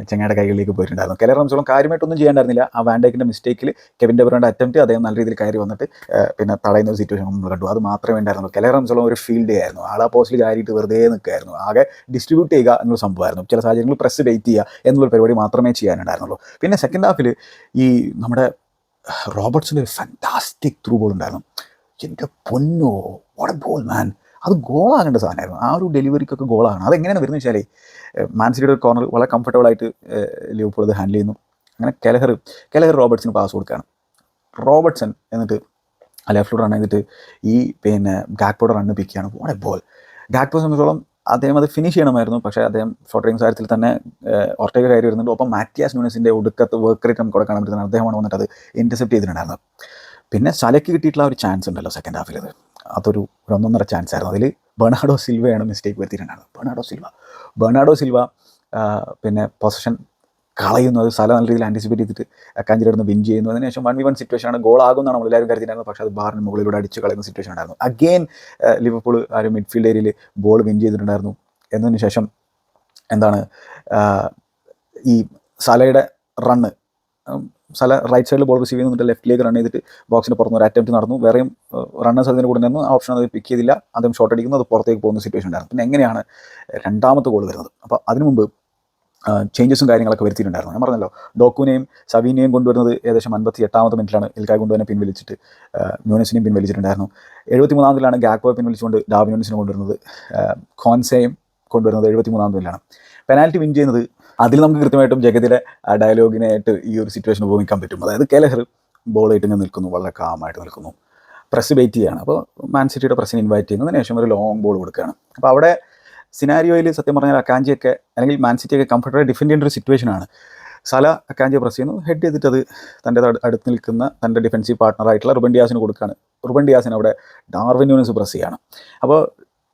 ചെങ്ങായുടെ കൈകളിലേക്ക് പോയിട്ടുണ്ടായിരുന്നു. കെലർ റംസോളം കാര്യമായിട്ടൊന്നും ചെയ്യാണ്ടായിരുന്നില്ല. ആ വാൻഡൈക്കിൻ്റെ മിസ്റ്റേക്കിൽ കെവിൻ ഡെ ബ്രൂയിൻ്റെ അറ്റംപ്റ്റ് അദ്ദേഹം നല്ല രീതിയിൽ കയറി വന്നിട്ട് പിന്നെ തടയുന്ന ഒരു സിറ്റുവേഷൻ നമ്മൾ കണ്ടു. അത് മാത്രമേ ഉണ്ടായിരുന്നുള്ളൂ. കെലർ റംസോളം ഒരു ഫീൽഡ് ആയിരുന്നു. ആളാ പോസ്റ്റിൽ കയറിയിട്ട് വെറുതെ നിൽക്കുകയായിരുന്നു. ആകെ ഡിസ്ട്രിബ്യൂട്ട് ചെയ്യുക എന്നൊരു സംഭവമായിരുന്നു. ചില സാഹചര്യങ്ങളിൽ പ്രസ് വെയിറ്റ് ചെയ്യുക എന്നുള്ളൊരു പരിപാടി മാത്രമേ ചെയ്യാനുണ്ടായിരുന്നുള്ളൂ. പിന്നെ സെക്കൻഡ് ഹാഫിൽ ഈ നമ്മുടെ റോബർട്ട്സിൻ്റെ ഒരു ഫാന്റാസ്റ്റിക് ത്രൂ ബോൾ ഉണ്ടായിരുന്നു. എൻ്റെ പൊന്നോ, വാട്ട് എ ബോൾ മാൻ! അത് ഗോളാകേണ്ട സാധനമായിരുന്നു. ആ ഒരു ഡെലിവറിക്കൊക്കെ ഗോളാണ്. അതെങ്ങനെയാണ് വരുന്നത് വെച്ചാൽ മാൻ സിറ്റിയുടെ ഒരു കോർണർ വളരെ കംഫർട്ടബിളായിട്ട് ലിവർപൂൾ അത് ഹാൻഡിൽ ചെയ്യുന്നു. അങ്ങനെ കെലഹർ റോബർട്ട്സിന് പാസ് കൊടുക്കുകയാണ്. റോബർട്ട്സൺ എന്നിട്ട് ലെഫ്റ്റിലൂടെ റൺ ചെയ്തിട്ട് ഈ പിന്നെ ഗാക്പോയുടെ റണ്ണ് പിക്ക് ചെയ്യാണ്. What A ball! ഗാക്പോയെ സംബന്ധിച്ചോളം അദ്ദേഹം അത് ഫിനിഷ് ചെയ്യണമായിരുന്നു. പക്ഷേ അദ്ദേഹം ഷോട്ട് കാര്യത്തിൽ തന്നെ ഓർട്ടേക്ക് കയറി വരുന്നുണ്ട്. ഒപ്പം മാറ്റിയാസ് ന്യൂനസിൻ്റെ ഒടുക്കത്ത് വർക്ക് റേറ്റ് നമുക്ക് കാണാൻ പറ്റുന്നത്. അദ്ദേഹമാണ് വന്നിട്ട് അത് ഇൻ്റർസെപ്റ്റ് ചെയ്തിട്ടുണ്ടായിരുന്നത്. പിന്നെ സലയ്ക്ക് കിട്ടിയിട്ടുള്ള ഒരു ചാൻസ് ഉണ്ടല്ലോ സെക്കൻഡ് ഹാഫിൽ, അതൊരു 1.5 ചാൻസ് ആയിരുന്നു. അതിൽ ബെർണാഡോ സിൽവയാണ് മിസ്റ്റേക്ക് വരുത്തിയിട്ടുണ്ടായിരുന്നത്. ബെർണാഡോ സിൽവ പിന്നെ പൊസിഷൻ കളയുന്നു. അത് സല നല്ല രീതിയിൽ ആൻറ്റിസിപ്പേറ്റ് ചെയ്തിട്ട് അക്കാഞ്ചിയുടെ അടുത്ത് വിൻ ചെയ്യുന്നു. അതിനുശേഷം 1v1 സിറ്റുവേഷനാണ്. ഗോളാകുമെന്നാണ് നമ്മളെല്ലാവരും കരുതിയിരുന്നത്. പക്ഷേ അത് ബാറിന് മുകളിലൂടെ അടിച്ച് കളയുന്ന സിറ്റുവേഷൻ ഉണ്ടായിരുന്നു. അഗെയിൻ ലിവർപൂൾ ആ ഒരു മിഡ്ഫീൽഡ് ഏരിയയിൽ ബോൾ വിൻ ചെയ്തിട്ടുണ്ടായിരുന്നു. എന്നതിന് ശേഷം എന്താണ് ഈ സലയുടെ റണ്ണ്, സല റൈറ്റ് സൈഡിൽ ബോൾ റിസീവ് ചെയ്യുന്നിട്ട് ലെഫ്റ്റിലേക്ക് റൺ ചെയ്തിട്ട് ബോക്സിന് പുറത്ത് ഒരു അറ്റംപ്റ്റ് നടന്നു. വേറെയും റണ്ണേഴ്സ് അതിന് കൂടെ നിന്നു. ആ ഓപ്ഷൻ അത് പിക്ക് ചെയ്തില്ല. അതും ഷോട്ട് അടിക്കുന്നു. അത് പുറത്തേക്ക് പോകുന്ന സിറ്റുവേഷൻ ഉണ്ടായിരുന്നു. പിന്നെ എങ്ങനെയാണ് രണ്ടാമത്തെ ഗോൾ വരുന്നത്? അപ്പോൾ അതിനു മുമ്പ് ചേഞ്ചസും കാര്യങ്ങളൊക്കെ വരുത്തിയിട്ടുണ്ടായിരുന്നു. ഞാൻ പറഞ്ഞല്ലോ, ഡോക്കുവിനെയും സവീനെയും കൊണ്ടുവരുന്നത് ഏകദേശം 58ാമത്തെ മിനിറ്റിലാണ്. ഇൽക്കായ് കൊണ്ടുവന്നെ പിൻവലിച്ചിട്ട് ന്യൂനസിനെയും പിൻവലിച്ചിട്ടുണ്ടായിരുന്നു. 73ാമതിലാണ് ഗാക്പോയെ പിൻവലിച്ചുകൊണ്ട് ഡാർവിൻ ന്യൂനസിനെ കൊണ്ടുവരുന്നത്. ഖോൻസയും കൊണ്ടുവരുന്നത് 73ാം മിനിറ്റിലാണ്. പെനാൽറ്റി വിൻ ചെയ്യുന്നത് അതിൽ നമുക്ക് കൃത്യമായിട്ടും ജഗതിയുടെ ഡയലോഗിനായിട്ട് ഈ ഒരു സിറ്റുവേഷൻ ഉപയോഗിക്കാൻ പറ്റും. അതായത് കെലഹർ ബോൾ ഇട്ടിങ്ങനെ നിൽക്കുന്നു, വളരെ കാമായിട്ട് നിൽക്കുന്നു, പ്രസ് വെയിറ്റ് ചെയ്യുകയാണ്. അപ്പോൾ മാൻ സിറ്റിയുടെ പ്രസ്സിനെ ഇൻവൈറ്റ് ചെയ്യുന്നതിന് ശേഷം ഒരു ലോങ് ബോൾ കൊടുക്കുകയാണ്. അപ്പോൾ അവിടെ സിനാരിയോയിൽ സത്യം പറഞ്ഞാൽ അക്കാഞ്ചിയൊക്കെ അല്ലെങ്കിൽ മാൻ സിറ്റിയൊക്കെ കംഫർട്ടബിളായി ഡിഫെൻഡ് ചെയ്യേണ്ട ഒരു സിറ്റുവേഷനാണ്. സല അക്കാഞ്ചിയെ പ്രസ് ചെയ്യുന്നു, ഹെഡ് ചെയ്തിട്ട് അത് തൻ്റെ അടുത്ത് നിൽക്കുന്ന തൻ്റെ ഡിഫൻസീവ് പാർട്ണറായിട്ടുള്ള റുബൻ ഡിയാസിന് കൊടുക്കുകയാണ്. റുബൻ ഡിയാസിന് അവിടെ ഡാർവിൻ ന്യൂനസ് പ്രസ് ചെയ്യുകയാണ്. അപ്പോൾ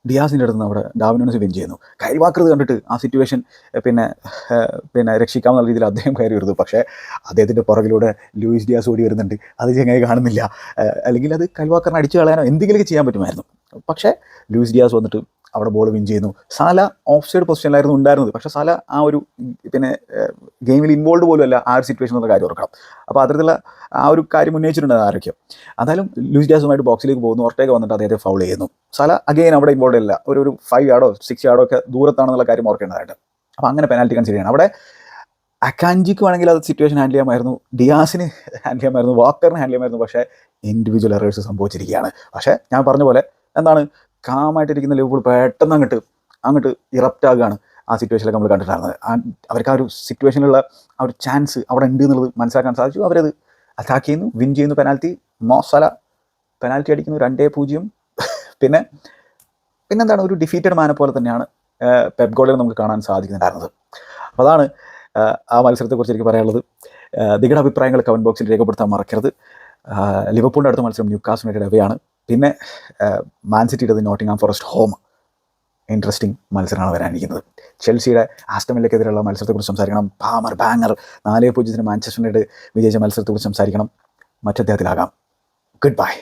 ഡിയാസിൻ്റെ അടുത്ത് നിന്ന് അവിടെ ഡാർവിൻ ന്യൂനസ് വിൻ ചെയ്യുന്നു. കൈൽ വാക്കർ കണ്ടിട്ട് ആ സിറ്റുവേഷൻ പിന്നെ രക്ഷിക്കാമെന്ന രീതിയിൽ അദ്ദേഹം കയറി വരുന്നു. പക്ഷേ അദ്ദേഹത്തിൻ്റെ പുറകിലൂടെ ലൂയിസ് ഡിയാസ് ഓടി വരുന്നുണ്ട്. അത് ചങ്ങായി കാണുന്നില്ല. അല്ലെങ്കിൽ അത് കൈൽ വാക്കറിനെ അടിച്ചു കളയാനോ എന്തെങ്കിലുമൊക്കെ ചെയ്യാൻ പറ്റുമായിരുന്നു. പക്ഷേ ലൂയിസ് ഡിയാസ് വന്നിട്ട് അവിടെ ബോൾ വിൻ ചെയ്യുന്നു. സാല ഓഫ് സൈഡ് പൊസിഷനിലായിരുന്നു ഉണ്ടായിരുന്നത്. പക്ഷേ സാല ആ ഒരു പിന്നെ ഗെയിമിൽ ഇൻവോൾവ് പോലും അല്ല ആ ഒരു സിറ്റുവേഷൻ എന്നുള്ള കാര്യം ഓർക്കണം. അപ്പോൾ അത്തരത്തിലുള്ള ആ ഒരു കാര്യം ഉന്നയിച്ചിട്ടുണ്ട് ആരോഗ്യം. എന്തായാലും ലൂയിസ് ഡിയാസുമായിട്ട് ബോക്സിലേക്ക് പോകുന്നു. ഓർട്ടേക്ക് വന്നിട്ട് അദ്ദേഹത്തെ ഫൗൾ ചെയ്യുന്നു. സാല അഗെയിൻ അവിടെ ഇൻവോൾവ് അല്ല. ഒരു 5 യാർഡോ 6 യാർഡോ ഒക്കെ ദൂരത്താണെന്നുള്ള കാര്യം ഓർക്കേണ്ടതായിട്ട്. അപ്പോൾ അങ്ങനെ പെനാൽറ്റി കൺസിഡർ ചെയ്യണം. അവിടെ അക്കാഞ്ചിക്ക് വേണമെങ്കിൽ അത് സിറ്റുവേഷൻ ഹാൻഡിൽ ചെയ്യാമായിരുന്നു, ഡിയാസിന് ഹാൻഡിൽ ചെയ്യാമായിരുന്നു, വാക്കറിന് ഹാൻഡിൽ ചെയ്യാമായിരുന്നു. പക്ഷേ ഇൻഡിവിജ്വൽ എറേഴ്സ് സംഭവിച്ചിരിക്കുകയാണ്. പക്ഷേ ഞാൻ പറഞ്ഞ പോലെ എന്താണ് കാമായിട്ടിരിക്കുന്ന ലിവർപൂൾ പെട്ടെന്ന് അങ്ങോട്ട് ഇറപ്റ്റ് ആകുകയാണ്. ആ സിറ്റുവേഷനിലൊക്കെ നമ്മൾ കണ്ടിട്ടുണ്ടായിരുന്നത്. അവർക്ക് ആ ഒരു സിറ്റുവേഷനിലുള്ള ആ ഒരു ചാൻസ് അവിടെ ഉണ്ട് എന്നുള്ളത് മനസ്സിലാക്കാൻ സാധിച്ചു. അവരത് അറ്റാക്ക് ചെയ്യുന്നു, വിൻ ചെയ്യുന്നു. മോസല പെനാൽറ്റി അടിക്കുന്നു 2-0. പിന്നെന്താണ് ഒരു ഡിഫീറ്റഡ് മാനെ പോലെ തന്നെയാണ് പെപ് ഗോർഡിയോള നമുക്ക് കാണാൻ സാധിക്കുന്നുണ്ടായിരുന്നത്. അപ്പോൾ അതാണ് ആ മത്സരത്തെക്കുറിച്ച് എനിക്ക് പറയാനുള്ളത്. നിങ്ങളുടെ അഭിപ്രായങ്ങൾ കമൻറ്റ് ബോക്സിൽ രേഖപ്പെടുത്താൻ മറക്കരുത്. ലിവർപൂളിൻ്റെ അടുത്ത മത്സരം ന്യൂകാസിൽ യുണൈറ്റഡ് അവയാണ്. പിന്നെ മാൻ സിറ്റിയുടെ നോട്ടിംഗ്ഹാം ഫോറസ്റ്റ് ഹോം. ഇൻട്രസ്റ്റിംഗ് മത്സരമാണ് വരാനിരിക്കുന്നത്. ചെൽസിയുടെ ആസ്റ്റൺ വില്ലയ്ക്കെതിരെയുള്ള മത്സരത്തെക്കുറിച്ച് സംസാരിക്കണം. ബാങ്ങർ 4-0 മാഞ്ചസ്റ്റർ യുണൈറ്റഡ് വിജയിച്ച മത്സരത്തെക്കുറിച്ച് സംസാരിക്കണം. മറ്റദ്ദേഹത്തിലാകാം. Good bye.